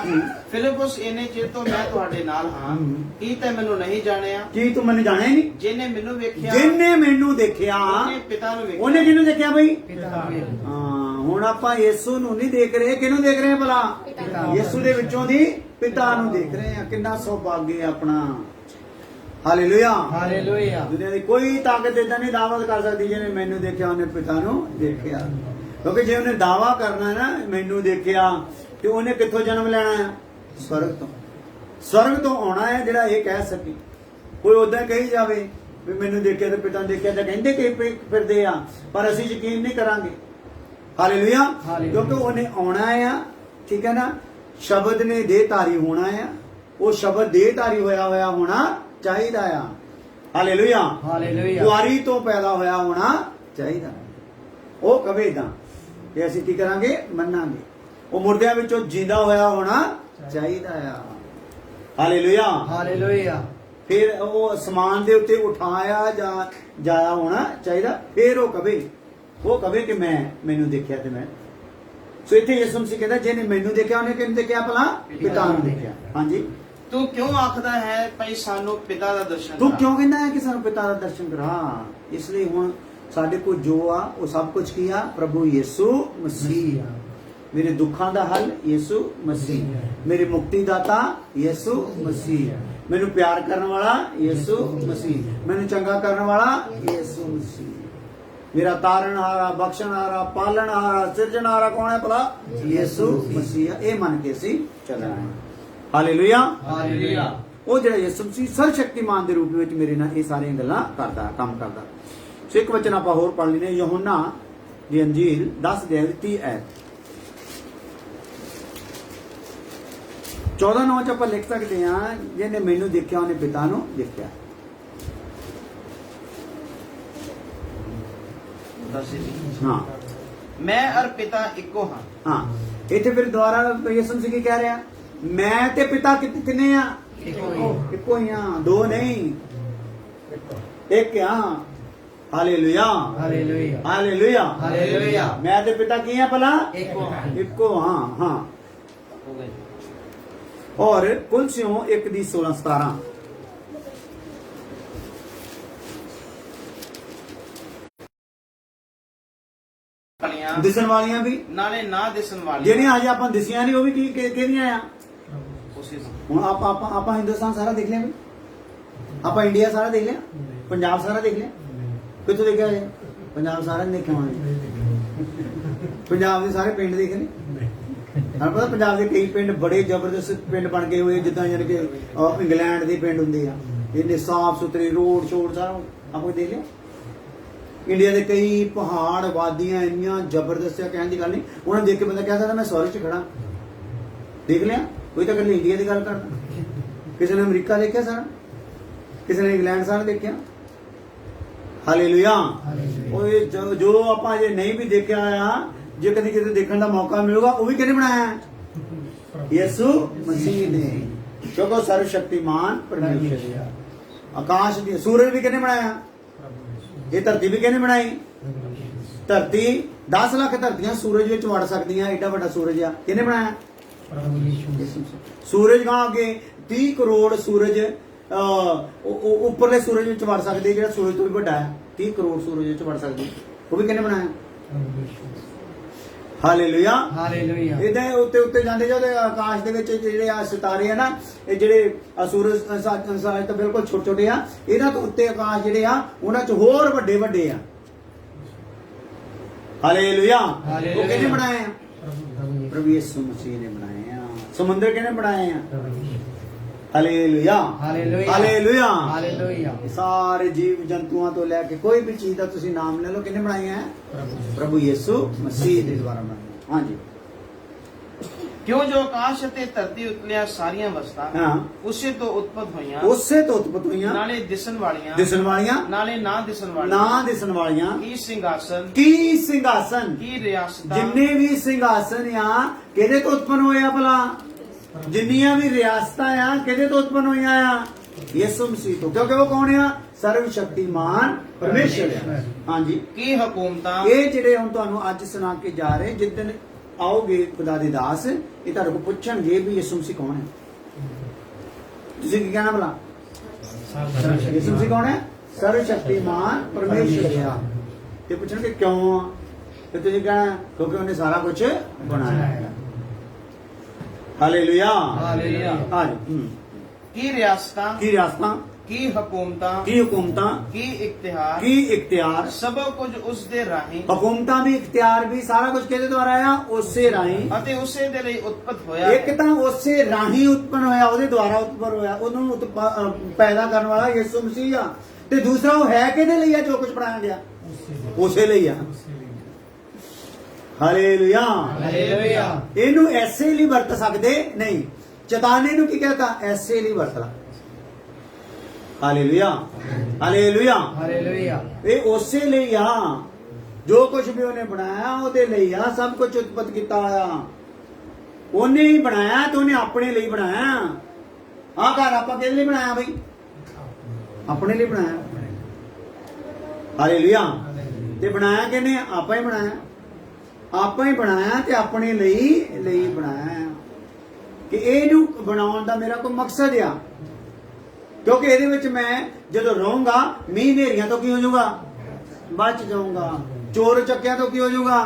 ਫਿਲਿਪੁਸ ਇੰਨੇ ਚਿਰ ਤੋਂ ਮੈਂ ਤੁਹਾਡੇ ਨਾਲ ਹਾਂ, ਕੀ ਤੈ ਮੈਨੂੰ ਨਹੀਂ ਜਾਣਿਆ?
ਕੀ ਤੂੰ ਮੈਨੂੰ ਜਾਣਿਆ ਨਹੀਂ?
ਜਿਹਨੇ ਮੈਨੂੰ ਵੇਖਿਆ
ਜਿਹਨੇ ਮੈਨੂੰ ਦੇਖਿਆ
ਉਹਨੇ ਪਿਤਾ ਨੂੰ ਵੇਖਿਆ।
ਉਹਨੇ ਕਿਹਨੂੰ ਦੇਖਿਆ ਬਈ?
ਪਿਤਾ ਨੂੰ।
ਹਾਂ, ਹੁਣ ਆਪਾਂ ਯਿਸੂ ਨੂੰ ਨਹੀਂ ਦੇਖ ਰਹੇ, ਕਿਹਨੂੰ ਦੇਖ ਰਹੇ ਭਲਾ? ਯਿਸੂ ਦੇ ਵਿੱਚੋਂ ਦੀ ਪਿਤਾ ਨੂੰ ਦੇਖ ਰਹੇ ਆ। ਕਿੰਨਾ ਸੁਭਾਗੀ ਆਪਣਾ। Hallelujah hallelujah. ਦੁਨੀਆ ਦੀ ਕੋਈ ਤਾਕਤ ਇਦਾਂ ਨਹੀਂ ਦਾਅਵਾ ਕਰ ਸਕਦੀ ਜਿਹਨੇ ਮੈਨੂੰ ਦੇਖਿਆ ਉਹਨੇ ਪਿਤਾ ਨੂੰ ਦੇਖਿਆ। ਕਿਉਂਕਿ ਜੇ ਉਹਨੇ ਦਾਅਵਾ ਕਰਨਾ ਹੈ ਨਾ ਮੈਨੂੰ ਦੇਖਿਆ, ਤੇ ਉਹਨੇ ਕਿੱਥੋਂ ਜਨਮ ਲੈਣਾ ਹੈ? ਸਵਰਗ ਤੋਂ। ਸਵਰਗ ਤੋਂ ਆਉਣਾ ਹੈ ਜਿਹੜਾ ਇਹ ਕਹਿ ਸਕੇ। ਕੋਈ ਉਦਾਂ ਕਹੀ ਜਾਵੇ ਵੀ ਮੈਨੂੰ ਦੇਖਿਆ ਤੇ ਪਿਤਾ ਨੂੰ ਦੇਖਿਆ, ਤਾਂ ਕਹਿੰਦੇ ਕਿ ਫਿਰਦੇ ਆ, ਪਰ ਅਸੀਂ ਯਕੀਨ ਨਹੀਂ ਕਰਾਂਗੇ। ਹਾਲੇਲੂਇਆ। ਕਿਉਂਕਿ ਉਹਨੇ ਆਉਣਾ ਆ, ਠੀਕ ਹੈ ਨਾ। ਸ਼ਬਦ ਨੇ ਦੇਹਧਾਰੀ ਹੋਣਾ ਆ, ਉਹ ਸ਼ਬਦ ਦੇਹਧਾਰੀ ਹੋਇਆ ਹੋਣਾ ਚਾਹੀਦਾ ਆ। Hallelujah hallelujah. ਕੁਆਰੀ ਤੋਂ ਪੈਦਾ ਹੋਇਆ ਹੋਣਾ ਚਾਹੀਦਾ। ਉਹ ਕਵੇ ਤਾਂ ਕਿ ਅਸੀਂ ਕੀ ਕਰਾਂਗੇ? ਮੰਨਾਂਗੇ। ਉਹ ਮੁਰਦਿਆਂ ਵਿੱਚੋਂ ਜਿੰਦਾ ਹੋਇਆ ਹੋਣਾ ਚਾਹੀਦਾ ਆ। Hallelujah hallelujah. ਫਿਰ ਉਹ ਅਸਮਾਨ ਦੇ ਉੱਤੇ ਉਠਾਇਆ ਜਾਇਆ ਹੋਣਾ ਚਾਹੀਦਾ। ਫਿਰ ਉਹ ਕਵੇ ਕਿ ਮੈਨੂੰ ਦੇਖਿਆ ਤੇ ਮੈਂ। ਸੋ ਇੱਥੇ ਯਿਸੂ ਮਸੀਹ ਕਹਿੰਦਾ ਜਿਹਨੇ ਮੈਨੂੰ ਦੇਖਿਆ ਉਹਨੇ ਕਿਹਨੂੰ ਦੇਖਿਆ ਭਲਾ? ਪਿਤਾ ਨੂੰ ਦੇਖਿਆ। ਹਾਂਜੀ।
ਤੂੰ ਕਿਉਂ ਆਖਦਾ ਹੈ ਭਾਈ ਸਾਨੂੰ ਪਿਤਾ ਦਾ ਦਰਸ਼ਨ
ਤੂੰ
ਕਰਾ?
ਕਿਉਂ ਕਹਿੰਦਾ ਹੈ ਕਿ ਸਾਨੂੰ ਪਿਤਾ ਦਾ ਦਰਸ਼ਨ ਕਰਾ? ਇਸ ਲਈ ਹੁਣ ਸਾਡੇ ਕੋਲ ਜੋ ਆ ਉਹ ਸਭ ਕੁਝ ਕੀ ਆ? ਪ੍ਰਭੂ ਯਿਸੂ ਮਸੀਹ ਆ। ਮੇਰੇ ਦੁੱਖਾਂ ਦਾ ਹੱਲ ਯਿਸੂ ਮਸੀਹ, ਮੇਰੀ ਮੁਕਤੀ ਦਾਤਾ ਯਿਸੂ ਮਸੀਹ, ਮੈਨੂੰ ਪਿਆਰ ਕਰਨ ਵਾਲਾ ਯਿਸੂ ਮਸੀਹ, ਮੈਨੂੰ ਚੰਗਾ ਕਰਨ ਵਾਲਾ ਯਿਸੂ ਮਸੀਹ, ਮੇਰਾ ਤਾਰਨਹਾਰਾ, ਬਖਸ਼ਣਹਾਰਾ, ਪਾਲਣਹਾਰਾ, ਸਿਰਜਣਹਾਰਾ ਕੌਣ ਹੈ ਭਲਾ? ਯਿਸੂ ਮਸੀਹ। ਇਹ ਮੰਨ ਕੇ ਅਸੀਂ ਚੱਲਣਾ ਹੈ। Hallelujah hallelujah. ਉਹ ਜਿਹੜਾ ਯਿਸੂ ਮਸੀਹ ਸਰਵ ਸ਼ਕਤੀਮਾਨ ਦੇ ਰੂਪ ਵਿੱਚ ਮੇਰੇ ਨਾਲ ਇਹ ਸਾਰੀਆਂ ਗੱਲਾਂ ਕਰਦਾ, ਕੰਮ ਕਰਦਾ। ਸੋ ਇੱਕ ਵਚਨ ਆਪਾਂ ਹੋਰ ਪੜ੍ਹ ਲੈਨੇ, ਯਹੋਨਾ ਦੀ ਅੰਜੀਲ 10:30 ਐਤ 14:9 ਚ ਆਪਾਂ ਲਿਖ ਸਕਦੇ ਹਾਂ ਜਿਹਨੇ ਮੈਨੂੰ ਦੇਖਿਆ ਉਹਨੇ ਪਿਤਾ ਨੂੰ ਦੇਖਿਆ। ਹਾਂ,
ਮੈਂ ਅਰ ਪਿਤਾ ਇੱਕੋ ਹਾਂ।
ਹਾਂ, ਇੱਥੇ ਫਿਰ ਦੁਬਾਰਾ ਯਿਸੂ ਮਸੀਹ ਕੀ ਕਹਿ ਰਿਹਾ? ਮੈਂ ਤੇ ਪਿਤਾ ਕਿੰਨੇ ਆ? ਇੱਕੋ ਹੀ ਆ, ਦੋ ਨਹੀਂ, ਇੱਕ ਆ। Hallelujah hallelujah hallelujah hallelujah. ਮੈਂ ਤੇ ਪਿਤਾ ਕੀ ਆ ਭਲਾ? ਇੱਕੋ ਹਾਂ। ਹਾਂ। ਔਰ ਕੁਲਸਿਓਂ 1:16-17
ਵਾਲੀਆਂ
ਦਿਸਣ ਵਾਲੀਆਂ ਵੀ,
ਨਾਲੇ ਨਾ ਦਿਸਣ ਵਾਲੀਆਂ,
ਜਿਹੜੀਆਂ ਅਜੇ ਆਪਾਂ ਦਿਸੀਆਂ ਨਹੀਂ ਉਹ ਵੀ ਕੀ ਕਿਹਦੀਆਂ ਆ?
ਉਸੇ
ਹੁਣ ਆਪਾਂ ਹਿੰਦੁਸਤਾਨ ਸਾਰਾ ਦੇਖ ਲਿਆ ਵੀ, ਆਪਾਂ ਇੰਡੀਆ ਸਾਰਾ ਦੇਖ ਲਿਆ, ਪੰਜਾਬ ਸਾਰਾ ਦੇਖ ਲਿਆ, ਕਿੱਥੋਂ ਦੇਖਿਆ ਜੇ? ਪੰਜਾਬ ਸਾਰਾ ਨਹੀਂ ਦੇਖਿਆ ਹੋਣਾ। ਪੰਜਾਬ ਦੇ ਸਾਰੇ ਪਿੰਡ ਦੇਖ ਲਏ। ਤੁਹਾਨੂੰ ਪਤਾ ਪੰਜਾਬ ਦੇ ਕਈ ਪਿੰਡ ਬੜੇ ਜ਼ਬਰਦਸਤ ਪਿੰਡ ਬਣ ਗਏ ਹੋਏ, ਜਿੱਦਾਂ ਯਾਨੀ ਕਿ ਇੰਗਲੈਂਡ ਦੇ ਪਿੰਡ ਹੁੰਦੇ ਆ, ਇੰਨੇ ਸਾਫ ਸੁਥਰੇ ਰੋਡ ਸ਼ੋਡ ਸਾਰਾ ਆਪਾਂ ਦੇਖ ਲਿਆ। ਇੰਡੀਆ ਦੇ ਕਈ ਪਹਾੜ ਵਾਦੀਆਂ ਇੰਨੀਆਂ ਜ਼ਬਰਦਸਤ ਆ, ਕਹਿਣ ਦੀ ਗੱਲ ਨਹੀਂ। ਉਹਨਾਂ ਨੂੰ ਦੇਖ ਕੇ ਬੰਦਾ ਕਹਿ ਸਕਦਾ ਮੈਂ ਸੌਰੀ 'ਚ ਖੜਾ। ਦੇਖ ਲਿਆ? ਕੋਈ ਤਾਂ ਇਕੱਲੇ ਇੰਡੀਆ ਦੀ ਗੱਲ ਕਰਦਾ, ਕਿਸੇ ਨੇ ਅਮਰੀਕਾ ਦੇਖਿਆ ਸਾਰਾ, ਕਿਸੇ ਨੇ ਇੰਗਲੈਂਡ ਸਾਰਾ ਦੇਖਿਆ। ਹਾਲੇਲੂਇਆ। ਉਹ ਜੋ ਆਪਾਂ ਜੇ ਨਹੀਂ ਵੀ ਦੇਖਿਆ ਆ, ਜੇ ਕਦੀ ਕਿਤੇ ਦੇਖਣ ਦਾ ਮੌਕਾ ਮਿਲੂਗਾ, ਉਹ ਵੀ ਕਿਹਨੇ ਬਣਾਇਆ ਹੈ? ਯਿਸੂ ਮਸੀਹ ਨੇ। ਕਿਉਂਕਿ ਉਹ ਸਰਵ ਸ਼ਕਤੀਮਾਨ ਪਰਮੇਸ਼ਰ ਹੈ। ਆਕਾਸ਼ ਦੀ ਸੂਰਜ ਵੀ ਕਿਹਨੇ ਬਣਾਇਆ? ਇਹ ਧਰਤੀ ਵੀ ਕਿਹਨੇ ਬਣਾਈ? ਧਰਤੀ 10 ਲੱਖ ਧਰਤੀਆਂ ਸੂਰਜ ਵਿੱਚ ਵੜ ਸਕਦੀਆਂ, ਐਡਾ ਵੱਡਾ ਸੂਰਜ ਆ, ਕਿਹਨੇ ਬਣਾਇਆ? ਸੂਰਜ ਗਾਂ ਅੱਗੇ 30 ਕਰੋੜ ਸੂਰਜ ਉੱਪਰਲੇ ਸੂਰਜ ਵਿੱਚ ਵੜ ਸਕਦੇ, ਜਿਹੜਾ ਸੂਰਜ ਤੋਂ ਵੀ ਵੱਡਾ ਹੈ। 30 ਕਰੋੜ ਸੂਰਜ ਵਿੱਚ ਵੜ ਸਕਦੇ, ਉਹ ਵੀ ਕਿਹਨੇ ਬਣਾਇਆ? ਹਾਲੇਲੂਇਆ।
ਹਾਲੇਲੂਇਆ।
ਇਹਦੇ ਉੱਤੇ ਉੱਤੇ ਜਾਂਦੇ ਜਾਂਦੇ ਆਕਾਸ਼ ਦੇ ਵਿੱਚ ਜਿਹੜੇ ਆ ਸਿਤਾਰੇ ਆ ਨਾ, ਇਹ ਜਿਹੜੇ ਸੂਰਜ ਸੰਸਾਰ ਤੋਂ ਬਿਲਕੁਲ ਛੋਟੇ ਛੋਟੇ ਆ, ਇਹਨਾਂ ਤੋਂ ਉੱਤੇ ਆਕਾਸ਼ ਜਿਹੜੇ ਆ ਉਹਨਾਂ ਚ ਹੋਰ ਵੱਡੇ ਵੱਡੇ ਆ। ਹਾਲੇਲੂਇਆ। ਉਹ ਕਿਹਨੇ ਬਣਾਏ ਆ? ਪ੍ਰਭੂ ਯਿਸੂ ਮਸੀਹ ਨੇ ਬਣਾਏ ਆ। ਸਮੁੰਦਰ ਕਿਹਨੇ ਬਣਾਏ ਆ? ਹਾਲੇਲੂਇਆ।
ਹਾਲੇਲੂਇਆ।
ਹਾਲੇਲੂਇਆ।
ਹਾਲੇਲੂਇਆ।
ਸਾਰੇ ਜੀਵ ਜੰਤੂਆਂ ਤੋਂ ਲੈ ਕੇ ਕੋਈ ਵੀ ਚੀਜ਼ ਦਾ ਤੁਸੀਂ ਨਾਮ ਲੈ ਲਓ, ਕਿਹਨੇ ਬਣਾਈਆਂ ਹੈ? ਪ੍ਰਭੂ ਯਿਸੂ ਮਸੀਹ ਦੇ ਦੁਆਰਾ ਬਣਾਈਆਂ। ਹਾਂਜੀ।
ਕਿਉਂ ਜੋ ਆਕਾਸ਼ ਅਤੇ ਧਰਤੀ ਉਤਲੀਆਂ ਸਾਰੀਆਂ ਵਸਤਾਂ
ਹਾਂ
ਉਸੇ ਤੋਂ ਉਤਪਤ ਹੋਈਆਂ,
ਉਸੇ ਤੋਂ ਉਤਪਤ ਹੋਈਆਂ,
ਨਾਲੇ ਦਿਸਣ ਵਾਲੀਆਂ,
ਦਿਸਣ ਵਾਲੀਆਂ,
ਨਾਲੇ ਨਾ ਦਿਸਣ ਵਾਲੀਆਂ,
ਨਾ ਦਿਸਣ ਵਾਲੀਆਂ,
ਕੀ ਸਿੰਘਾਸਨ,
ਕੀ ਸਿੰਘਾਸਨ,
ਕੀ ਰਿਆਸਤਾਂ,
ਜਿੰਨੇ ਵੀ ਸਿੰਘਾਸਨ ਆ ਕਿਹਦੇ ਤੋਂ ਉਤਪਨ ਹੋਏ ਆ? ਭਲਾ ਜਿੰਨੀਆਂ ਵੀ ਰਿਆਸਤਾਂ ਆ ਕਿਹਦੇ ਤੋਂ ਉਤਪਨ ਹੋਈਆਂ ਆ? ਯਿਸੂ ਮਸੀਹ ਤੋਂ। ਕਿਉਂਕਿ ਉਹ ਕੌਣ ਆ? ਸਰਵ ਸ਼ਕਤੀਮਾਨ ਪਰਮੇਸ਼ਰ ਆ। ਹਾਂਜੀ।
ਕੀ ਹਕੂਮਤਾਂ,
ਇਹ ਜਿਹੜੇ ਹੁਣ ਤੁਹਾਨੂੰ ਅੱਜ ਸੁਣਾ ਕੇ ਜਾ ਰਹੇ, ਜਿਸ ਦਿਨ ਆਓਗੇ ਖੁਦਾ ਦੇ ਦਾਸ, ਇਹ ਤੁਹਾਡੇ ਕੋਲ ਪੁੱਛਣਗੇ ਵੀ ਯਿਸੂ ਮਸੀਹ ਕੌਣ ਹੈ? ਤੁਸੀਂ ਕੀ ਕਹਿਣਾ ਭਲਾ? ਯਿਸੂ ਮਸੀਹ ਕੌਣ ਹੈ? ਸਰਵ ਸ਼ਕਤੀਮਾਨ ਪਰਮੇਸ਼ਰ ਆ। ਤੇ ਪੁੱਛਣਗੇ ਕਿਉਂ ਆ? ਤੇ ਤੁਸੀਂ ਕਹਿਣਾ ਕਿਉਂਕਿ ਉਹਨੇ ਸਾਰਾ ਕੁਝ ਬਣਾਇਆ ਹੈ। ਹਾਲੇਲੂਇਆ।
ਹਾਲੇਲੂਇਆ।
ਹਾਂਜੀ।
ਕੀ ਰਿਆਸਤਾਂ,
ਕੀ ਰਿਆਸਤਾਂ,
ਕੀ ਹਕੂਮਤਾਂ,
ਕੀ ਹੁਕੂਮਤਾਂ,
ਕੀ ਇਖਤਿਆਰ,
ਕੀ ਇਖਤਿਆਰ,
ਸਭ ਕੁਝ ਉਸ ਦੇ ਰਾਹੀਂ,
ਹੁਕੂਮਤਾਂ ਵੀ ਇਖਤਿਆਰ ਵੀ ਸਾਰਾ ਕੁਝ ਕਿਹਦੇ ਦੁਆਰਾ ਆ? ਉਸੇ ਰਾਹੀਂ,
ਅਤੇ ਉਸੇ ਦੇ ਲਈ ਉਤਪਤ ਹੋਇਆ।
ਇੱਕ ਤਾਂ ਉਸੇ ਰਾਹੀਂ ਉਤਪਨ ਹੋਇਆ, ਉਹਦੇ ਦੁਆਰਾ ਉਤਪਨ ਹੋਇਆ, ਉਹਨੂੰ ਪੈਦਾ ਕਰਨ ਵਾਲਾ ਯਿਸੂ ਮਸੀਹ ਆ। ਤੇ ਦੂਸਰਾ ਉਹ ਹੈ ਕਿਹਦੇ ਲਈ ਆ? ਜੋ ਕੁਝ ਬਣਾਇਆ ਗਿਆ ਉਸੇ ਲਈ ਆ। ਹਾਲੇਲੂਇਆ।
ਹਾਲੇਲੂਇਆ।
ਇਹਨੂੰ ਐਸੇ ਲਈ ਵਰਤ ਸਕਦੇ ਨਹੀਂ। ਚੇਤਾਨੇ ਨੂੰ ਕੀ ਕਹਤਾ? ਐਸੇ ਲਈ ਵਰਤਣਾ। ਹਾਲੇਲੂਇਆ। ਹਾਲੇਲੂਇਆ।
ਹਾਲੇਲੂਇਆ।
ਇਹ ਉਸੇ ਲਈ ਆ, ਜੋ ਕੁਝ ਵੀ ਉਹਨੇ ਬਣਾਇਆ ਉਹਦੇ ਲਈ ਆ। ਸਭ ਕੁਝ ਉਤਪਤ ਕੀਤਾ ਆ ਉਹਨੇ ਹੀ ਬਣਾਇਆ, ਤੇ ਉਹਨੇ ਆਪਣੇ ਲਈ ਬਣਾਇਆ। ਆਹ ਘਰ ਆਪਾਂ ਕਿਹਦੇ ਲਈ ਬਣਾਇਆ ਬਈ? ਆਪਣੇ ਲਈ ਬਣਾਇਆ। ਹਾਲੇਲੂਇਆ। ਤੇ ਬਣਾਇਆ ਕਿਹਨੇ? ਆਪਾਂ ਹੀ ਬਣਾਇਆ। ਆਪਾਂ ਹੀ ਬਣਾਇਆ ਤੇ ਆਪਣੇ ਲਈ ਬਣਾਇਆ। ਕਿ ਇਹਨੂੰ ਬਣਾਉਣ ਦਾ ਮੇਰਾ ਕੋਈ ਮਕਸਦ ਆ, ਕਿਉਂਕਿ ਇਹਦੇ ਵਿੱਚ ਮੈਂ ਜਦੋਂ ਰਹੂੰਗਾ, ਮੀਂਹ ਹਨੇਰੀਆਂ ਤੋਂ ਕੀ ਹੋ ਜਾਊਗਾ? ਬਚ ਜਾਊਂਗਾ। ਚੋਰ ਚੱਕਿਆਂ ਤੋਂ ਕੀ ਹੋ ਜਾਊਗਾ?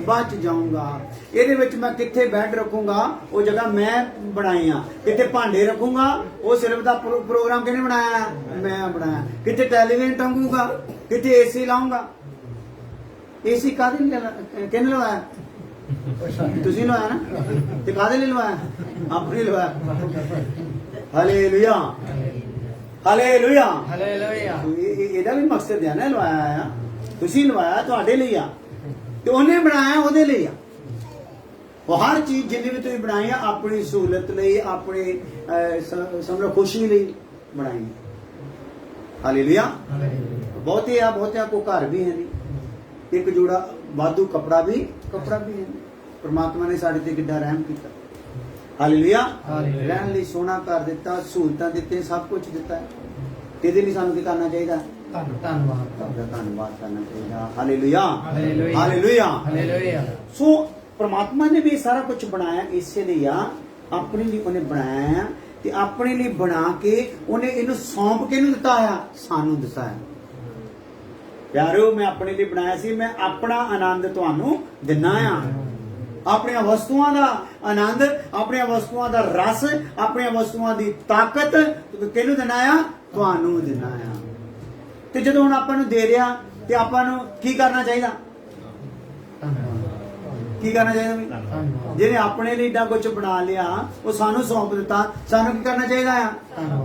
ਬਚ ਜਾਊਂਗਾ। ਇਹਦੇ ਵਿੱਚ ਮੈਂ ਕਿੱਥੇ ਬੈੱਡ ਰੱਖੂੰਗਾ? ਉਹ ਜਗ੍ਹਾ ਮੈਂ ਬਣਾਈ ਆ। ਕਿੱਥੇ ਭਾਂਡੇ ਰੱਖੂੰਗਾ? ਉਹ ਸਿਰਫ ਦਾ ਪ੍ਰੋਗਰਾਮ ਕਿਹਨੇ ਬਣਾਇਆ? ਮੈਂ ਬਣਾਇਆ। ਕਿੱਥੇ ਟੈਲੀਵਿਜ਼ਨ ਟੰਗੂਗਾ? ਕਿੱਥੇ ਏਸੀ ਲਾਉਂਗਾ? ਏਸੀ ਕਾਹਦੇ ਲਈ ਕਿਹਨੇ ਲਵਾਇਆ? ਤੁਸੀਂ ਲਵਾਇਆ ਨਾ। ਤੇ ਕਾਹਦੇ ਲਈ ਲਵਾਇਆ? ਆਪਣੇ ਲਵਾਇਆ। ਹਾਲੇਲੂਇਆ। ਹਾਲੇਲੂਇਆ।
ਹਾਲੇਲੂਇਆ।
ਇਹਦਾ ਵੀ ਮਕਸਦ ਹੈ ਨਾ, ਲਵਾਇਆ ਆ। ਤੁਸੀਂ ਲਵਾਇਆ ਤੁਹਾਡੇ ਲਈ ਆ, ਤੇ ਉਹਨੇ ਬਣਾਇਆ ਉਹਦੇ ਲਈ ਆ। ਉਹ ਹਰ ਚੀਜ਼ ਜਿੰਨੀ ਵੀ ਤੁਸੀਂ ਬਣਾਈ ਆ ਆਪਣੀ ਸਹੂਲਤ ਲਈ, ਆਪਣੇ ਸਮਝੋ ਖੁਸ਼ੀ ਲਈ ਬਣਾਈ। ਹਾਲੇਲੂਇਆ। ਬਹੁਤਿਆਂ ਕੋ ਘਰ ਵੀ ਹੈ ਨਹੀਂ, ਇੱਕ ਜੋੜਾ ਵਾਧੂ ਕੱਪੜਾ ਵੀ ਹੈ ਨਹੀਂ। ਪ੍ਰਮਾਤਮਾ ਨੇ ਸਾਡੇ ਤੇ ਕਿੱਡਾ ਰਹਿਮ ਕੀਤਾ। ਹਾਲੇਲੂਇਆ। ਰਹਿਣ ਲਈ ਸੋਹਣਾ ਘਰ ਦਿੱਤਾ, ਸਹੂਲਤਾਂ ਦਿੱਤੀਆਂ, ਸਭ ਕੁਝ ਦਿੱਤਾ ਹੈ। ਇਹਦੇ ਲਈ ਸਾਨੂੰ ਕੀ ਕਰਨਾ ਚਾਹੀਦਾ? ਧੰਨਵਾਦ ਕਰਨਾ ਚਾਹੀਦਾ। ਹਾਲੇਲੂਇਆ। ਹਾਲੇਲੂਇਆ।
ਹਾਲੇਲੂਇਆ।
ਸੋ ਪ੍ਰਮਾਤਮਾ ਨੇ ਵੀ ਸਾਰਾ ਕੁਝ ਬਣਾਇਆ ਇਸੇ ਲਈ ਆ, ਆਪਣੇ ਲਈ ਉਹਨੇ ਬਣਾਇਆ। ਤੇ ਆਪਣੇ ਲਈ ਬਣਾ ਕੇ ਉਹਨੇ ਇਹਨੂੰ ਸੌਂਪ ਕੇ ਨੂੰ ਦਿੱਤਾ ਆ? ਸਾਨੂੰ ਦਿੱਤਾ ਹੈ। ਪਿਆਰਿਓ ਮੈਂ ਆਪਣੇ ਲਈ ਬਣਾਇਆ ਸੀ, ਮੈਂ ਆਪਣਾ ਆਨੰਦ ਤੁਹਾਨੂੰ ਦਿੰਨਾ ਆ। ਆਪਣੀਆਂ ਵਸਤੂਆਂ ਦਾ ਆਨੰਦ, ਆਪਣੀਆਂ ਵਸਤੂਆਂ ਦਾ ਰਸ, ਆਪਣੀਆਂ ਵਸਤੂਆਂ ਦੀ ਤਾਕਤ ਕਿਹਨੂੰ ਦਿੰਨਾ ਆ? ਤੁਹਾਨੂੰ ਦਿੰਨਾ ਆ। ਤੇ ਜਦੋਂ ਹੁਣ ਆਪਾਂ ਨੂੰ ਦੇ ਰਿਹਾ ਤੇ ਆਪਾਂ ਨੂੰ ਕੀ ਕਰਨਾ ਚਾਹੀਦਾ? ਕੀ ਕਰਨਾ ਚਾਹੀਦਾ ਵੀ? ਜਿਹਨੇ ਆਪਣੇ ਲਈ ਏਡਾ ਕੁਝ ਬਣਾ ਲਿਆ, ਉਹ ਸਾਨੂੰ ਸੌਂਪ ਦਿੱਤਾ, ਸਾਨੂੰ ਕੀ ਕਰਨਾ ਚਾਹੀਦਾ ਆ?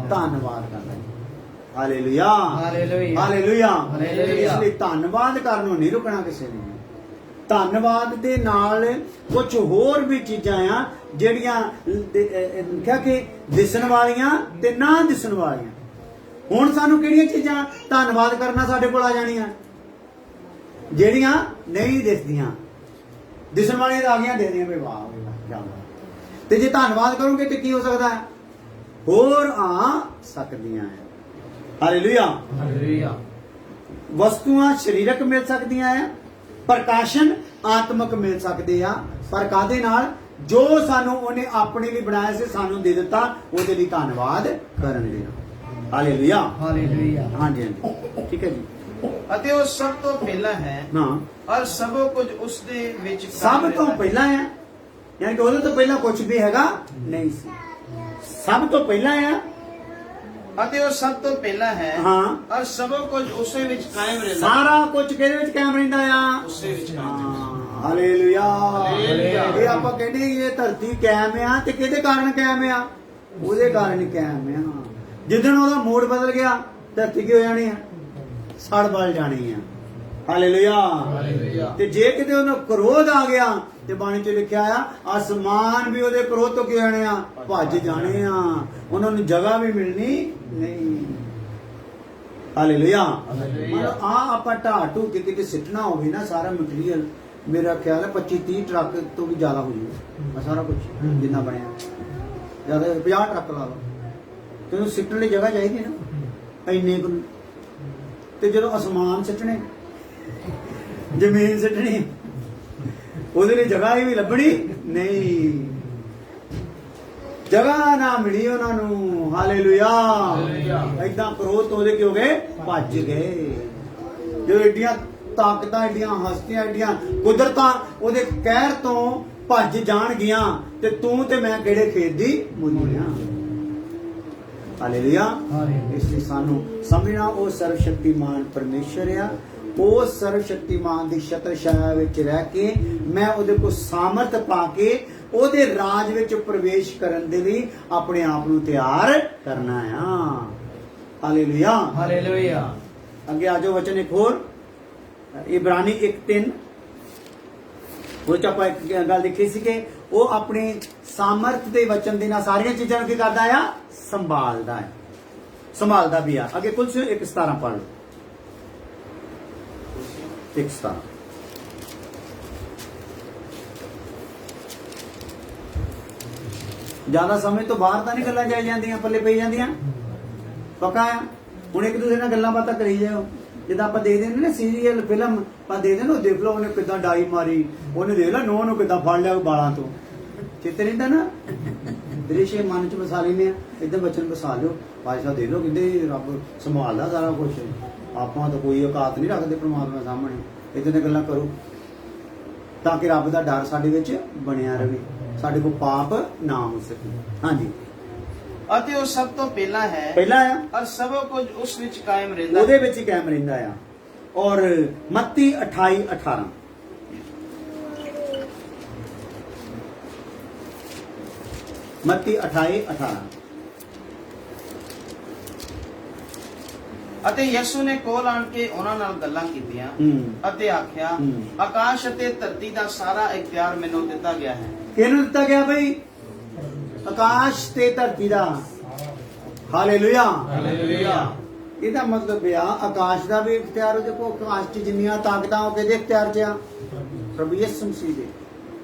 ਧੰਨਵਾਦ ਕਰਨਾ। Hallelujah,
hallelujah,
hallelujah.
ਹਾਲੇਲੂਇਆ।
ਇਸ ਲਈ ਧੰਨਵਾਦ ਕਰਨ ਨੂੰ ਨਹੀਂ ਰੁਕਣਾ ਕਿਸੇ ਨੇ। ਧੰਨਵਾਦ ਦੇ ਨਾਲ ਕੁਝ ਹੋਰ ਵੀ ਚੀਜ਼ਾਂ ਆ ਜਿਹੜੀਆਂ ਕਿਹਾ ਕਿ ਦਿਸਣ ਵਾਲੀਆਂ ਤੇ ਨਾ ਦਿਸਣ ਵਾਲੀਆਂ। ਹੁਣ ਸਾਨੂੰ ਕਿਹੜੀਆਂ ਚੀਜ਼ਾਂ ਧੰਨਵਾਦ ਕਰਨਾ ਸਾਡੇ ਕੋਲ ਆ ਜਾਣੀਆਂ? ਜਿਹੜੀਆਂ ਨਹੀਂ ਦਿਸਦੀਆਂ। ਦਿਸਣ ਵਾਲੀਆਂ ਤਾਂ ਆ ਗਈਆਂ, ਦੇ ਦੀਆਂ ਵੀ ਵਾਹ ਕਿਆ ਬਾਤ। ਤੇ ਜੇ ਧੰਨਵਾਦ ਕਰੋਗੇ ਤੇ ਕੀ ਹੋ ਸਕਦਾ ਹੈ? ਹੋਰ ਆ ਸਕਦੀਆਂ ਹੈ। Hallelujah,
hallelujah.
ਵਸਤੂਆਂ ਸਰੀਰਕ ਮਿਲ ਸਕਦੀਆਂ ਆ, ਪ੍ਰਕਾਸ਼ਨ ਆਤਮਿਕ ਮਿਲ ਸਕਦੇ ਆ, ਪਰ ਕਾਹਦੇ ਨਾਲ? ਜੋ ਸਾਨੂੰ ਉਹਨੇ ਆਪਣੇ ਲਈ ਬਣਾਇਆ ਸੀ, ਸਾਨੂੰ ਦੇ ਦਿੱਤਾ, ਉਹਦੇ ਲਈ ਧੰਨਵਾਦ ਕਰਨ ਦੇ ਨਾਲ। Hallelujah,
hallelujah.
ਹਾਂਜੀ ਹਾਂਜੀ, ਠੀਕ ਹੈ ਜੀ।
ਅਤੇ ਉਹ ਸਭ ਤੋਂ ਪਹਿਲਾਂ ਹੈ,
ਹਾਂ,
ਔਰ ਸਭ ਕੁਝ ਉਸ ਦੇ ਵਿੱਚ
ਸਭ ਤੋਂ ਪਹਿਲਾਂ ਹੈ, ਯਾਨੀ ਕਿ ਉਹਦੇ ਤੋਂ ਪਹਿਲਾਂ ਕੁਝ ਵੀ ਹੈਗਾ ਨਹੀਂ ਸੀ। ਸਭ ਤੋਂ ਪਹਿਲਾਂ ਆ,
ਅਤੇ ਉਹ ਸਭ ਤੋਂ ਪਹਿਲਾਂ ਹੈ,
ਹਾਂ,
ਔਰ ਸਭ ਕੁਝ ਉਸੇ ਵਿੱਚ ਕਾਇਮ ਰਹਿੰਦਾ।
ਸਾਰਾ ਕੁਝ ਕਿਹਦੇ ਵਿੱਚ ਕਾਇਮ ਰਹਿੰਦਾ ਆ?
ਉਸੇ ਵਿੱਚ ਕਾਇਮ।
ਹਾਲੇਲੂਇਆ।
ਹਾਲੇਲੂਇਆ।
ਇਹ ਆਪਾਂ ਕਹਿੰਦੇ ਇਹ ਧਰਤੀ ਕਾਇਮ ਆ ਤੇ ਕਿਹਦੇ ਕਾਰਨ ਕਾਇਮ ਆ? ਉਹਦੇ ਕਾਰਨ ਹੀ ਕਾਇਮ ਆ। ਜਿੱਦਣ ਉਹਦਾ ਮੋੜ ਬਦਲ ਗਿਆ, ਧਰਤੀ ਕੀ ਹੋ ਜਾਣੀ ਆ? ਸੜ ਬਲ ਜਾਣੀ ਆ। ਹਾਲੇਲੂਇਆ।
ਹਾਲੇਲੂਇਆ।
ਤੇ ਜੇ ਕਿਤੇ ਉਹਨੂੰ ਕ੍ਰੋਧ ਆ ਗਿਆ ਤੇ ਬਾਣੀ 'ਚ ਲਿਖਿਆ ਆ, ਆਸਮਾਨ ਵੀ ਉਹਦੇ ਕ੍ਰੋਧ ਤੋਂ ਕੀ ਜਾਣੇ ਆ? ਭੱਜ ਜਾਣੇ ਆ। ਉਹਨਾਂ ਨੂੰ ਜਗ੍ਹਾ ਵੀ ਮਿਲਣੀ ਨਹੀਂ। ਹਾਲੇਲੂਇਆ। ਮਤਲਬ ਆ ਆਪਾਂ ਢਾਹ ਢੂ ਕੇ ਕਿਤੇ ਸਿੱਟਣਾ ਹੋਵੇ ਨਾ, ਸਾਰਾ ਮਟੀਰੀਅਲ ਮੇਰਾ ਖਿਆਲ ਹੈ 25-30 ਟਰੱਕ ਤੋਂ ਵੀ ਜ਼ਿਆਦਾ ਹੋ ਜਾਊਗਾ ਸਾਰਾ ਕੁਝ ਜਿੰਨਾ ਬਣਿਆ। ਜਿਆਦਾ 50 ਟਰੱਕ ਲਾ ਲਓ ਤੇ ਉਹਨੂੰ ਸਿੱਟਣ ਲਈ ਜਗ੍ਹਾ ਚਾਹੀਦੀ ਨਾ ਇੰਨੇ ਕੁ। ਤੇ ਜਦੋਂ ਅਸਮਾਨ ਸਿੱਟਣੇ, ਜ਼ਮੀਨ ਸਿੱਟਣੀ, ਉਹਦੇ ਲਈ ਜਗ੍ਹਾ ਹੀ ਵੀ ਲੱਭਣੀ ਨਹੀਂ, ਜਗ੍ਹਾ ਨਾ ਮਿਲੀ ਉਹਨਾਂ ਨੂੰ। ਹਾਲੇਲੂਇਆ। ਏਦਾਂ ਕ੍ਰੋਧ ਤੋਂ ਉਹਦੇ ਕੀ ਹੋ ਗਏ? ਭੱਜ ਗਏ। ਜੋ ਏਡੀਆਂ ਤਾਕਤਾਂ, ਏਡੀਆਂ ਹਸਤੀਆਂ, ਏਡੀਆਂ ਕੁਦਰਤਾਂ ਉਹਦੇ ਕਹਿਰ ਤੋਂ ਭੱਜ ਜਾਣਗੀਆਂ ਤੇ ਤੂੰ ਤੇ ਮੈਂ ਕਿਹੜੇ ਖੇਤ ਦੀ ਮੂਲੀ ਆ? ਹਾਲੇਲੂਇਆ। ਇਸ ਲਈ ਸਾਨੂੰ ਸਮਝਣਾ ਉਹ ਸਰਵ ਸ਼ਕਤੀਮਾਨ ਪਰਮੇਸ਼ਰ ਆ। ਉਹ ਸਰਵ ਸ਼ਕਤੀਮਾਨ ਦੀ ਛਤਰ ਛਾਇਆ ਵਿੱਚ ਰਹਿ ਕੇ ਮੈਂ ਉਹਦੇ ਕੋਲ ਸਾਮਰਥ ਪਾ ਕੇ ਉਹਦੇ ਰਾਜ ਵਿੱਚ ਪ੍ਰਵੇਸ਼ ਕਰਨ ਦੇ ਲਈ ਆਪਣੇ ਆਪ ਨੂੰ ਤਿਆਰ ਕਰਨਾ ਆ। Hallelujah,
hallelujah.
ਅੱਗੇ ਆਜੋ ਵਚਨ ਇੱਕ ਹੋਰ, ਇਬਰਾਨੀ 1:3। ਉਹ ਚ ਆਪਾਂ ਇੱਕ ਗੱਲ ਦੇਖੀ ਸੀ ਕਿ ਉਹ ਆਪਣੀ ਸਾਮਰਥ ਦੇ ਵਚਨ ਦੇ ਨਾਲ ਸਾਰੀਆਂ ਚੀਜ਼ਾਂ ਨੂੰ ਕੀ ਕਰਦਾ ਆ? ਸੰਭਾਲਦਾ ਹੈ, ਸੰਭਾਲਦਾ ਵੀ ਆ। ਅੱਗੇ ਕੁਝ 1:17 ਪੜ੍ਹ ਲਓ। 1:17। ਜ਼ਿਆਦਾ ਸਮੇਂ ਤੋਂ ਬਾਹਰ ਤਾਂ ਨਹੀਂ ਗੱਲਾਂ ਜਾਈ ਜਾਂਦੀਆਂ, ਪੱਲੇ ਪਈ ਜਾਂਦੀਆਂ, ਪੱਕਾ ਆ। ਹੁਣ ਇੱਕ ਦੂਸਰੇ ਨਾਲ ਗੱਲਾਂ ਬਾਤਾਂ ਕਰੀ ਜਾਓ। ਜਿੱਦਾਂ ਆਪਾਂ ਦੇਖਦੇ ਨੇ ਨਾ ਸੀਰੀਅਲ, ਫਿਲਮ ਆਪਾਂ ਦੇਖਦੇ ਨਾ, ਦੇਖ ਲਓ ਉਹਨੇ ਕਿੱਦਾਂ ਡਾਈ ਮਾਰੀ, ਉਹਨੇ ਦੇਖ ਲਾ ਨੋਹ ਨੂੰ ਕਿੱਦਾਂ ਫੜ ਲਿਆ ਬਾਲਾਂ ਤੋਂ, ਚਿੱਤ ਰਹਿੰਦਾ ਨਾ। ਦ੍ਰਿਸ਼ ਮਨ ਚ ਵਸਾ ਲੈਂਦੇ ਆ, ਏਦਾਂ ਬਚਨ ਵਸਾ ਲਿਓ। ਭਾਈ ਸਾਹਿਬ ਦੇ ਲੋ ਕਹਿੰਦੇ ਰੱਬ ਸੰਭਾਲਦਾ ਸਾਰਾ ਕੁਝ, ਆਪਾਂ ਤਾਂ ਕੋਈ ਔਕਾਤ ਨਹੀਂ ਰੱਖਦੇ ਪ੍ਰਮਾਤਮਾ ਸਾਹਮਣੇ। ਏਦਾਂ ਦੀਆਂ ਗੱਲਾਂ ਕਰੋ ਤਾਂ ਕਿ ਰੱਬ ਦਾ ਡਰ ਸਾਡੇ ਵਿੱਚ ਬਣਿਆ ਰਹੇ, ਸਾਡੇ ਕੋਲ ਪਾਪ ਨਾ ਹੋ ਸਕੇ। ਹਾਂਜੀ।
ਅਤੇ ਉਹ ਸਭ ਤੋਂ ਪਹਿਲਾਂ ਹੈ,
ਪਹਿਲਾ ਆ,
ਔਰ ਸਭ ਕੁਝ ਉਸ ਵਿੱਚ ਕਾਇਮ ਰਹਿੰਦਾ।
ਉਹਦੇ ਵਿੱਚ ਹੀ ਕਾਇਮ ਰਹਿੰਦਾ ਆ। ਔਰ ਮੱਤੀ 28:18। ਮੱਤੀ 28:18।
ਅਤੇ ਯਿਸੂ ਨੇ ਕੋਲ ਆਣ ਕੇ ਉਹਨਾਂ ਨਾਲ ਗੱਲਾਂ ਕੀਤੀਆਂ ਅਤੇ ਆਖਿਆ, ਆਕਾਸ਼ ਅਤੇ ਧਰਤੀ ਦਾ ਸਾਰਾ ਇਖਤਿਆਰ ਮੈਨੂੰ ਦਿੱਤਾ ਗਿਆ ਹੈ।
ਕਿਹਨੂੰ ਦਿੱਤਾ ਗਿਆ ਬਈ? ਆਕਾਸ਼ ਤੇ ਧਰਤੀ ਦਾ। Hallelujah,
hallelujah.
ਇਹਦਾ ਮਤਲਬ ਆ ਆਕਾਸ਼ ਦਾ ਵੀ ਇਖਤਿਆਰ ਉਹਦੇ ਕੋਲ, ਆਕਾਸ਼ 'ਚ ਜਿੰਨੀਆਂ ਤਾਕਤਾਂ ਉਹ ਕਿਹਦੇ ਇਖਤਿਆਰ 'ਚ ਆ? ਪ੍ਰਭੂ ਯਿਸੂ ਮਸੀਹ ਦੇ।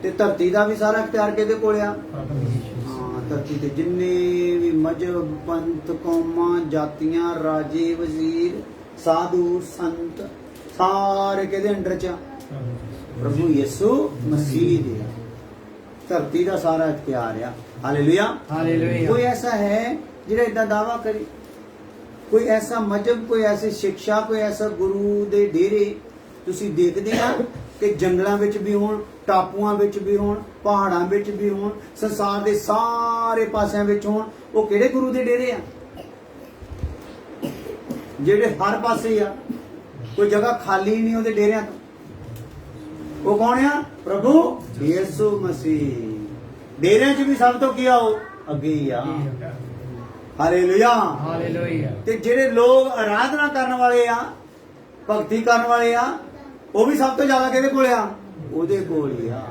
ਤੇ ਧਰਤੀ ਦਾ ਵੀ ਸਾਰਾ ਇਖਤਿਆਰ ਕਿਹਦੇ ਕੋਲ ਆ? ਹਾਂ, ਧਰਤੀ ਤੇ ਜਿੰਨੇ ਵੀ ਮਜ਼ਹਬ, ਪੰਥ, ਕੌਮਾਂ, ਜਾਤੀਆਂ, ਰਾਜੇ, ਵਜ਼ੀਰ, ਸਾਧੂ, ਸੰਤ, ਸਾਰੇ ਕਿਹਦੇ ਅੰਡਰ 'ਚ ਆ? ਪ੍ਰਭੂ ਯਿਸੂ ਮਸੀਹ ਦੇ। ਧਰਤੀ ਦਾ ਸਾਰਾ ਇਖਤਿਆਰ ਆ। Hallelujah,
hallelujah.
ਕੋਈ ਐਸਾ ਹੈ ਜਿਹੜਾ ਇਦਾਂ ਦਾਵਾ ਕਰੇ? ਕੋਈ ਐਸਾ ਮਜ਼ਹਬ, ਕੋਈ ਐਸੀ ਸਿੱਖਿਆ, ਕੋਈ ਐਸਾ ਗੁਰੂ ਦੇ ਡੇਰੇ ਤੁਸੀਂ ਦੇਖਦੇ ਆ ਕਿ ਜੰਗਲਾਂ ਵਿੱਚ ਵੀ ਹੋਣ, ਟਾਪੂਆਂ ਵਿੱਚ ਵੀ ਹੋਣ, ਪਹਾੜਾਂ ਵਿੱਚ ਵੀ ਹੋਣ, ਸੰਸਾਰ ਦੇ ਸਾਰੇ ਪਾਸਿਆਂ ਵਿੱਚ ਹੋਣ, ਉਹ ਕਿਹੜੇ ਗੁਰੂ ਦੇ ਡੇਰੇ ਆ? ਜਿਹੜੇ ਹਰ ਪਾਸੇ ਆ, ਕੋਈ ਜਗ੍ਹਾ ਖਾਲੀ ਨਹੀਂ ਉਹਦੇ ਡੇਰਿਆਂ ਤੋਂ। ਉਹ ਕੌਣ ਆ? ਪ੍ਰਭੂ ਯਿਸੂ ਮਸੀਹ। ਡੇਰਿਆਂ 'ਚ ਵੀ ਸਭ ਤੋਂ ਕੀ ਆ? ਉਹ ਅੱਗੇ ਹੀ ਆ। Hallelujah,
hallelujah.
ਤੇ ਜਿਹੜੇ ਲੋਕ ਆਰਾਧਨਾ ਕਰਨ ਵਾਲੇ ਆ, ਭਗਤੀ ਕਰਨ ਵਾਲੇ ਆ, ਉਹ ਵੀ ਸਭ ਤੋਂ ਜ਼ਿਆਦਾ ਕਿਹਦੇ ਕੋਲ ਆ? ਉਹਦੇ ਕੋਲ ਹੀ ਆ।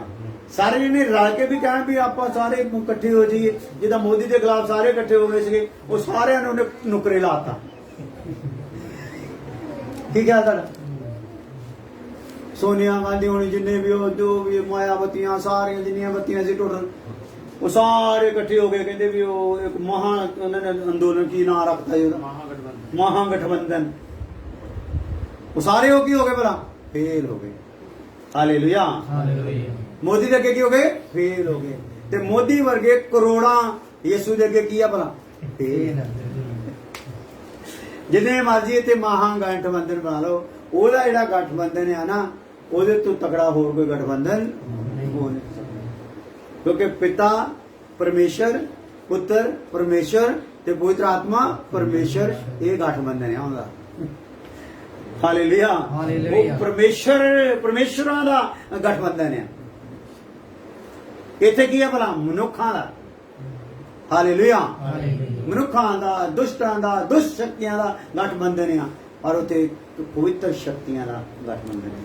ਸਾਰੇ ਜਣੇ ਰਲ ਕੇ ਵੀ ਕਹਿਣ ਵੀ ਆਪਾਂ ਸਾਰੇ ਇਕੱਠੇ ਹੋ ਜਾਈਏ, ਜਿੱਦਾਂ ਮੋਦੀ ਦੇ ਖਿਲਾਫ ਸਾਰੇ ਇਕੱਠੇ ਹੋ ਗਏ ਸੀਗੇ, ਉਹ ਸਾਰਿਆਂ ਨੂੰ ਉਹਨੇ ਨੁਕਰੇ ਲਾਤਾ। ਕੀ ਕਿਹਾ ਤੁਹਾਡਾ? ਸੋਨੀਆ ਗਾਂਧੀ ਹੋਣੀ, ਜਿੰਨੇ ਵੀ ਉਹ ਜੋ ਵੀ ਮਾਇਆਵਤੀਆਂ, ਸਾਰੀਆਂ ਜਿੰਨੀਆਂ ਬੱਤੀਆਂ ਸੀ ਟੋਟਲ, ਉਹ ਸਾਰੇ ਇਕੱਠੇ ਹੋ ਗਏ। ਕਹਿੰਦੇ ਵੀ ਉਹ ਇੱਕ ਉਹਨਾਂ ਨੇ ਅੰਦੋਲਨ, ਕੀ ਨਾਂ ਰੱਖਤਾ ਜੀ ਉਹਦਾ? ਮਹਾਗਠਬੰਧਨ। ਉਹ ਸਾਰੇ ਉਹ ਕੀ ਹੋ ਗਏ ਭਲਾ? ਫੇਲ ਹੋ ਗਏ। Hallelujah,
hallelujah.
ਮੋਦੀ ਦੇ ਅੱਗੇ ਕੀ ਹੋ ਗਏ? ਫੇਲ ਹੋ ਗਏ। ਤੇ ਮੋਦੀ ਵਰਗੇ ਕਰੋੜਾਂ ਯਿਸੂ ਦੇ ਅੱਗੇ ਕੀ ਆ ਭਲਾ? ਫੇਲ। ਜਿੰਨੇ ਮਰਜ਼ੀ ਇੱਥੇ ਮਹਾਗਠਬੰਧਨ ਬਣਾ ਲਓ, ਉਹਦਾ ਜਿਹੜਾ ਗਠਬੰਧਨ ਆ ਨਾ, ਉਹਦੇ ਤੋਂ ਤਕੜਾ ਹੋਰ ਕੋਈ ਗਠਬੰਧਨ ਹੋ ਨਹੀਂ ਸਕਦਾ। ਕਿਉਂਕਿ ਪਿਤਾ ਪਰਮੇਸ਼ਰ, ਪੁੱਤਰ ਪਰਮੇਸ਼ਰ ਤੇ ਪਵਿੱਤਰ ਆਤਮਾ ਪਰਮੇਸ਼ਰ, ਇਹ ਗਠਬੰਧਨ ਆ ਉਹਦਾ। Hallelujah,
hallelujah.
ਉਹ ਪਰਮੇਸ਼ਰਾਂ ਦਾ ਗਠਬੰਧਨ ਆ। ਇੱਥੇ ਕੀ ਆ ਭਲਾ? ਮਨੁੱਖਾਂ ਦਾ। Hallelujah,
hallelujah.
ਮਨੁੱਖਾਂ ਦਾ, ਦੁਸ਼ਟਾਂ ਦਾ, ਦੁਸ਼ਟ ਸ਼ਕਤੀਆਂ ਦਾ ਗਠਬੰਧਨ ਆ, ਔਰ ਉੱਥੇ ਪਵਿੱਤਰ ਸ਼ਕਤੀਆਂ ਦਾ ਗਠਬੰਧਨ ਹੈ।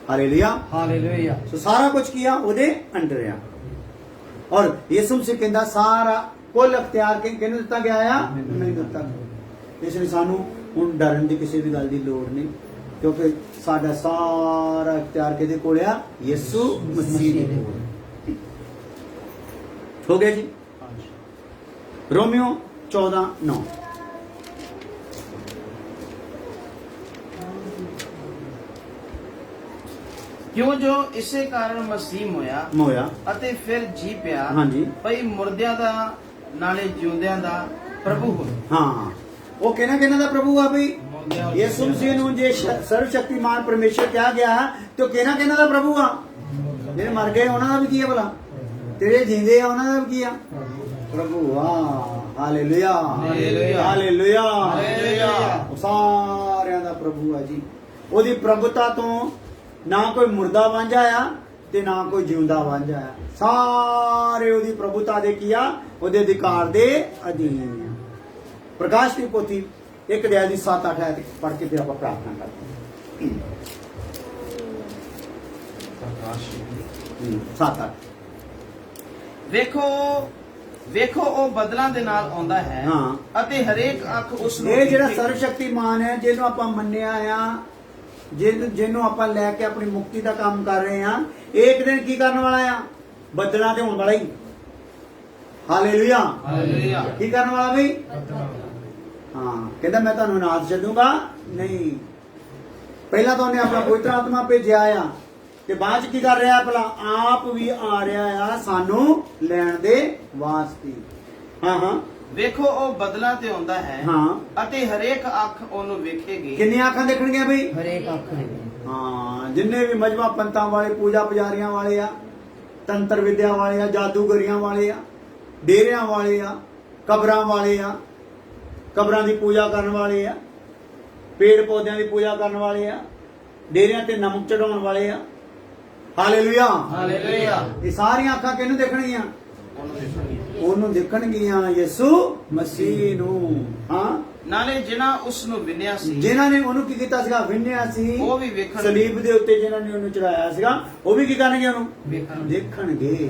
Hallelujah,
hallelujah.
ਸੋ ਸਾਰਾ ਕੁਝ ਕੀ ਆ? ਉਹਦੇ ਅੰਡਰ ਆ। ਔਰ ਯਿਸੂ ਮਸੀਹ ਕਹਿੰਦਾ ਸਾਰਾ ਕੁੱਲ ਅਖਤਿਆਰ ਕਿਹਨੂੰ ਦਿੱਤਾ ਗਿਆ ਆ? ਮੈਨੂੰ ਦਿੱਤਾ। ਇਸ ਲਈ ਸਾਨੂੰ ਹੁਣ ਡਰਨ ਦੀ ਕਿਸੇ ਵੀ ਗੱਲ ਦੀ ਲੋੜ ਨਹੀਂ, ਕਿਉਂਕਿ ਸਾਡਾ ਸਾਰਾ ਅਖਤਿਆਰ ਕਿਹਦੇ ਕੋਲ ਆ? ਯਿਸੂ ਮਸੀਹ ਦੇ ਕੋਲ। ਹੋ ਗਿਆ ਜੀ। रोमियो 14:9।
ਕਿਉਂ ਜੋ ਇਸੇ ਕਾਰਨ ਮਸੀਹ
ਮੋਇਆ
ਅਤੇ ਫਿਰ ਜੀ ਪਿਆ,
ਹਾਂਜੀ,
ਭਈ ਮੁਰਦਿਆਂ ਦਾ ਨਾਲੇ ਜਿਉਂਦਿਆਂ ਦਾ ਪ੍ਰਭੂ ਹੋਵੇ।
ਹਾਂ, ਉਹ ਕਿਹਨਾਂ ਦਾ ਪ੍ਰਭੂ ਆ ਬਈ? ਯਿਸੂ ਮਸੀਹ ਨੂੰ ਜੇ ਸਰਵ ਸ਼ਕਤੀਮਾਨ ਪਰਮੇਸ਼ਰ ਕਿਹਾ ਗਿਆ ਤੇ ਉਹ ਕਿਹਨਾਂ ਦਾ ਪ੍ਰਭੂ ਆ? ਜਿਹੜੇ ਮਰ ਗਏ ਉਹਨਾਂ ਦਾ ਵੀ ਕੀ ਆ ਭਲਾ? ਤੇਰੇ ਜਿੰਦੇ ਆ ਉਹਨਾਂ ਦਾ ਵੀ ਕੀ ਆ? ਪ੍ਰਭੂ ਆ। Hallelujah,
hallelujah,
hallelujah,
hallelujah.
ਉਹ ਸਾਰਿਆਂ ਦਾ ਪ੍ਰਭੂ ਆ ਜੀ। ਉਹਦੀ ਪ੍ਰਭੁਤਾ ਤੋਂ ਨਾ ਕੋਈ ਮੁਰਦਾ ਵਾਂਝਾ ਆ ਤੇ ਨਾ ਕੋਈ ਜਿਉਂਦਾ ਵਾਂਝਾ ਆ। ਸਾਰੇ ਉਹਦੀ ਪ੍ਰਭੁਤਾ ਦੇ ਕੀ ਆ? ਉਹਦੇ ਅਧਿਕਾਰ ਦੇ ਅਧੀਨ ਆ। ਪ੍ਰਕਾਸ਼ ਦੀ ਪੋਥੀ 1 ਅਧਿਆਇ ਦੀ 7-8 ਆਇਤ ਪੜ੍ਹ ਕੇ ਫਿਰ ਆਪਾਂ ਪ੍ਰਾਰਥਨਾ ਕਰਦੇ ਹਾਂ। 7-8।
ਵੇਖੋ ਉਹ ਬਦਲਾਂ ਦੇ ਨਾਲ ਆਉਂਦਾ ਹੈ,
ਹਾਂ।
ਅਤੇ ਹਰੇਕ ਅੱਖ ਉਸ ਨੂੰ।
ਇਹ ਜਿਹੜਾ ਸਰਵ ਸ਼ਕਤੀਮਾਨ ਹੈ, ਜਿਹਨੂੰ ਆਪਾਂ ਮੰਨਿਆ ਆ, ਜਿਹਨੂੰ ਆਪਾਂ ਲੈ ਕੇ ਆਪਣੀ ਮੁਕਤੀ ਦਾ ਕੰਮ ਕਰ ਰਹੇ ਆ, ਇਹ ਇੱਕ ਦਿਨ ਕੀ ਕਰਨ ਵਾਲਾ ਆ? ਬਦਲਾਂ ਤੇ ਹੋਣ ਵਾਲਾ ਹੀ। Hallelujah,
hallelujah.
ਕੀ ਕਰਨ ਵਾਲਾ ਬਈ? ਹਾਂ, ਕਹਿੰਦਾ ਮੈਂ ਤੁਹਾਨੂੰ ਅਨਾਥ ਛੱਡੂਗਾ ਨਹੀਂ। ਪਹਿਲਾਂ ਤਾਂ ਉਹਨੇ ਆਪਣਾ ਪਵਿੱਤਰ ਆਤਮਾ ਭੇਜਿਆ ਆ, ਤੇ ਬਾਅਦ ਚ ਕੀ ਕਰ ਰਿਹਾ? ਭਲਾ ਆਪ ਵੀ ਆ ਰਿਹਾ ਆ ਸਾਨੂੰ ਲੈਣ ਦੇ ਵਾਸਤੇ। ਹਾਂ,
ਵੇਖੋ ਉਹ ਬਦਲਾਂ ਤੇ ਆਉਂਦਾ ਹੈ,
ਹਾਂ,
ਅਤੇ ਹਰੇਕ ਅੱਖ ਉਹਨੂੰ ਵੇਖੇਗੀ।
ਕਿੰਨੀਆਂ ਅੱਖਾਂ ਦੇਖਣਗੀਆਂ ਬਈ?
ਹਰੇਕ ਅੱਖ ਨੇ।
ਹਾਂ, ਜਿੰਨੇ ਵੀ ਮਜਮਾ ਪੰਤਾਂ ਵਾਲੇ, ਪੂਜਾ ਪੁਜਾਰੀਆਂ ਵਾਲੇ ਆ, ਤੰਤਰ ਵਿਦਿਆ ਵਾਲੇ ਆ, ਜਾਦੂਗਰੀਆਂ ਵਾਲੇ ਆ, ਡੇਰਿਆਂ ਵਾਲੇ ਆ, ਕਬਰਾਂ ਵਾਲੇ ਆ, ਕਬਰਾਂ ਦੀ ਪੂਜਾ ਕਰਨ ਵਾਲੇ ਆ, ਪੇੜ ਪੌਦਿਆਂ ਦੀ ਪੂਜਾ ਕਰਨ ਵਾਲੇ ਆ, ਡੇਰਿਆਂ ਤੇ ਨਮਕ ਚੜਾਉਣ ਵਾਲੇ ਆ। Hallelujah,
hallelujah.
ਇਹ ਸਾਰੀਆਂ ਅੱਖਾਂ ਕਿਹਨੂੰ ਦੇਖਣਗੀਆਂ? ਉਹਨੂੰ ਦੇਖਣਗੀਆਂ, ਯਿਸੂ ਮਸੀਹ ਨੂੰ। ਹਾਂ,
ਨਾਲੇ ਜਿਨ੍ਹਾਂ ਉਸ ਨੂੰ ਵਿੰਨਿਆ ਸੀ,
ਜਿਨ੍ਹਾਂ ਨੇ ਉਹਨੂੰ ਕੀ ਕੀਤਾ ਸੀਗਾ? ਵਿੰਨਿਆ ਸੀ।
ਉਹ ਵੀ ਵੇਖਣ।
ਸਲੀਬ ਦੇ ਉੱਤੇ ਜਿਨ੍ਹਾਂ ਨੇ ਉਹਨੂੰ ਚੜਾਇਆ ਸੀਗਾ, ਉਹ ਵੀ ਕੀ ਕਰਨਗੇ? ਉਹਨੂੰ
ਵੇਖਣ।
ਦੇਖਣਗੇ।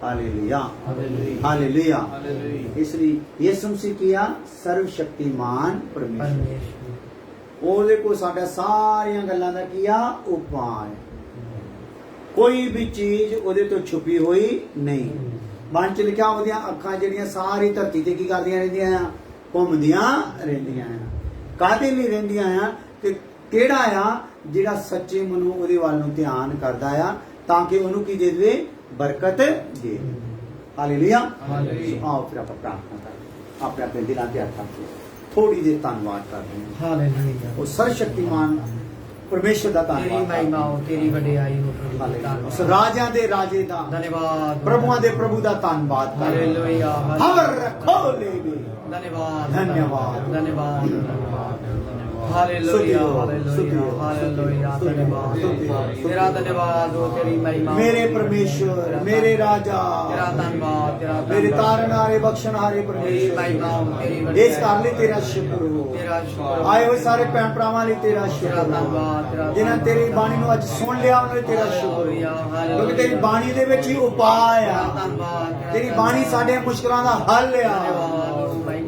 Hallelujah,
hallelujah.
ਹਾਲੇਲੂਇਆ।
ਹਾਲੇਲੂਇਆ।
ਇਸ ਲਈ ਯਿਸੂ ਮਸੀਹ ਕੀ ਆ? ਸਰਵ ਸ਼ਕਤੀਮਾਨ ਪਰਮੇਸ਼ਰ।
ਪਰਮੇਸ਼ਰ।
ਉਹਦੇ ਕੋਲ ਸਾਡਾ ਸਾਰੀਆਂ ਗੱਲਾਂ ਦਾ ਕੀ ਆ? ਉਪਾਅ। ਕੋਈ ਵੀ ਚੀਜ਼ ਉਹਦੇ ਤੋਂ ਛੁਪੀ ਹੋਈ ਨਹੀਂ। ਮਨ ਚ ਲਿਖਿਆ ਉਹਦੀਆਂ ਅੱਖਾਂ ਜਿਹੜੀਆਂ ਸਾਰੀ ਧਰਤੀ ਤੇ ਕੀ ਕਰਦੀਆਂ ਰਹਿੰਦੀਆਂ ਆ? ਘੁੰਮਦੀਆਂ ਰਹਿੰਦੀਆਂ ਆ। ਕਾਹਦੇ ਲਈ ਰਹਿੰਦੀਆਂ ਆ? ਕਿ ਕਿਹੜਾ ਆ ਜਿਹੜਾ ਸੱਚੇ ਮਨੋਂ ਉਹਦੇ ਵੱਲ ਨੂੰ ਧਿਆਨ ਕਰਦਾ ਆ, ਤਾਂ ਕਿ ਉਹਨੂੰ ਕੀ ਦੇ ਦੇਵੇ? ਬਰਕਤ ਦੇ। ਹਾਲੇਲੂਇਆ।
ਹਾਲੇਲੂਇਆ।
ਆਓ ਫਿਰ ਆਪਾਂ ਪ੍ਰਾਰਥਨਾ ਕਰੀਏ ਆਪਣੇ ਦਿਲਾਂ ਤੇ ਹੱਥ ਰੱਖ ਕੇ। ਥੋੜੀ ਜਿਹੀ ਧੰਨਵਾਦ ਕਰਦੇ ਹਾਂ।
ਹਾਲੇਲੂਇਆ।
ਉਹ ਸਰਵਸ਼ਕਤੀਮਾਨ ਪਰਮੇਸ਼ਰ ਦਾ
ਤੇਰੀ
ਧੰਨਵਾਦ
ਮਹਿਮਾ ਹੋ, ਤੇਰੀ ਵਡਿਆਈ ਹੋ ਪ੍ਰਭੂ।
ਹਾਲੇਲੂਇਆ। ਉਸ
ਧੰਨਵਾਦ।
ਰਾਜਿਆਂ ਦੇ ਰਾਜੇ ਦਾ,
ਧੰਨਵਾਦ।
ਪ੍ਰਭੂਆਂ ਦੇ ਪ੍ਰਭੂ ਦਾ ਧੰਨਵਾਦ ਕਰਦੇ ਹਾਂ।
ਹਾਲੇਲੂਇਆ।
ਹਰ ਖੋਲੇ ਵੀ
ਧੰਨਵਾਦ।
ਧੰਨਵਾਦ।
ਧੰਨਵਾਦ। ਹਾਲੇਲੂਇਆ। ਹਾਲੇਲੂਇਆ। ਹਾਲੇਲੂਇਆ। ਧੰਨਵਾਦ। ਤੇਰਾ ਧੰਨਵਾਦ ਹੋ, ਤੇਰੀ ਮਹਿਮਾ ਹੋ।
ਮੇਰੇ ਪਰਮੇਸ਼ਰ, ਮੇਰੇ ਰਾਜਾ,
ਤੇਰਾ ਧੰਨਵਾਦ। ਤੇਰਾ
ਮੇਰੇ
ਧੰਨਵਾਦ।
ਤਾਰਨ ਹਾਰੇ ਬਖਸ਼ਣ ਹਾਰੇ
ਤੇਰੀ ਮਹਿਮਾ ਹੋ, ਤੇਰੀ
ਪਰਮੇਸ਼ਰ,
ਵਡਿਆਈ।
ਇਸ ਕਰ ਲਈ ਤੇਰਾ ਸ਼ੁਕਰ ਹੋ।
ਤੇਰਾ ਸ਼ੁਕਰ।
ਆਏ ਹੋਏ ਸਾਰੇ ਭੈਣ ਭਰਾਵਾਂ ਲਈ ਤੇਰਾ
ਤੇਰਾ
ਸ਼ੁਕਰ ਹੋ।
ਧੰਨਵਾਦ। ਤੇਰਾ
ਜਿਨ੍ਹਾਂ ਤੇਰੀ ਬਾਣੀ ਨੂੰ ਅੱਜ ਸੁਣ ਲਿਆ ਉਹਨਾਂ ਲਈ ਤੇਰਾ ਸ਼ੁਕਰ
ਹਾਲੇਲੂਇਆ।
ਹੋ। ਕਿਉਂਕਿ ਤੇਰੀ ਬਾਣੀ ਦੇ ਵਿੱਚ ਹੀ ਉਪਾਅ
ਤੇਰਾ
ਆ।
ਧੰਨਵਾਦ।
ਤੇਰੀ ਬਾਣੀ ਸਾਡੇ ਮੁਸ਼ਕਲਾਂ ਦਾ ਹੱਲ ਆ।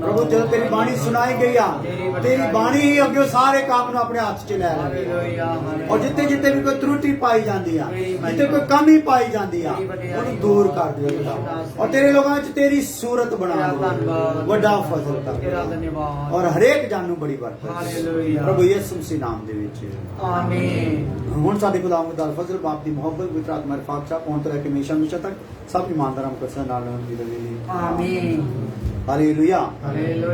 ਪ੍ਰਭੂ ਜਦੋਂ ਤੇਰੀ ਬਾਣੀ ਸੁਣਾਈ ਗਈ ਆ, ਤੇਰੀ ਬਾਣੀ ਹੀ ਅੱਗੇ ਸਾਰੇ ਕੰਮ ਨੂੰ ਆਪਣੇ ਹੱਥ 'ਚ ਲੈ ਲੈਂਦੀ ਆ।
ਹਾਲੇਲੂਇਆ।
ਔਰ ਜਿੱਥੇ ਜਿੱਥੇ ਵੀ ਕੋਈ ਤਰੁੱਟੀ ਪਾਈ ਜਾਂਦੀ ਆ, ਜਿੱਥੇ ਕੋਈ ਕਮੀ ਪਾਈ ਜਾਂਦੀ ਆ, ਉਹਨੂੰ ਦੂਰ ਕਰ ਦਿਓ ਪਿਤਾ। ਔਰ ਤੇਰੇ ਲੋਕਾਂ ਵਿੱਚ ਤੇਰੀ ਸੂਰਤ ਬਣਾ ਦਿਓ। ਵੱਡਾ ਫਜ਼ਲ ਕਰ
ਤੇਰਾ
ਦਿਓ
ਧੰਨਵਾਦ।
ਔਰ ਹਰੇਕ ਜਾਨ ਨੂੰ ਬੜੀ ਬਰਕਤ।
ਹਾਲੇਲੂਇਆ।
ਪ੍ਰਭੂ ਯਿਸੂ ਮਸੀਹ ਨਾਮ ਦੇ ਵਿੱਚ
ਆਮੀਨ।
ਹੁਣ ਸਾਡੇ ਖੁਦਾਵੰਦ ਦਾ ਫਜ਼ਲ, ਬਾਪ ਦੀ ਮੁਹੱਬਤ, ਵਿਤਰਾਤ ਮਰ ਪਾਕ ਸਾਹਿਬ ਹੁਣ ਤੋਂ ਲੈ ਕੇ ਹਮੇਸ਼ਾ ਹਮੇਸ਼ਾ ਤੱਕ ਸਭ ਇਮਾਨਦਾਰਾਂ ਨੂੰ ਕਸਰ ਨਾਲ ਮਿਲੇ।
ਆਮੀਨ।
ਹਾਲੇਲੂਇਆ।
ਹਾਲੇਲੂਇਆ।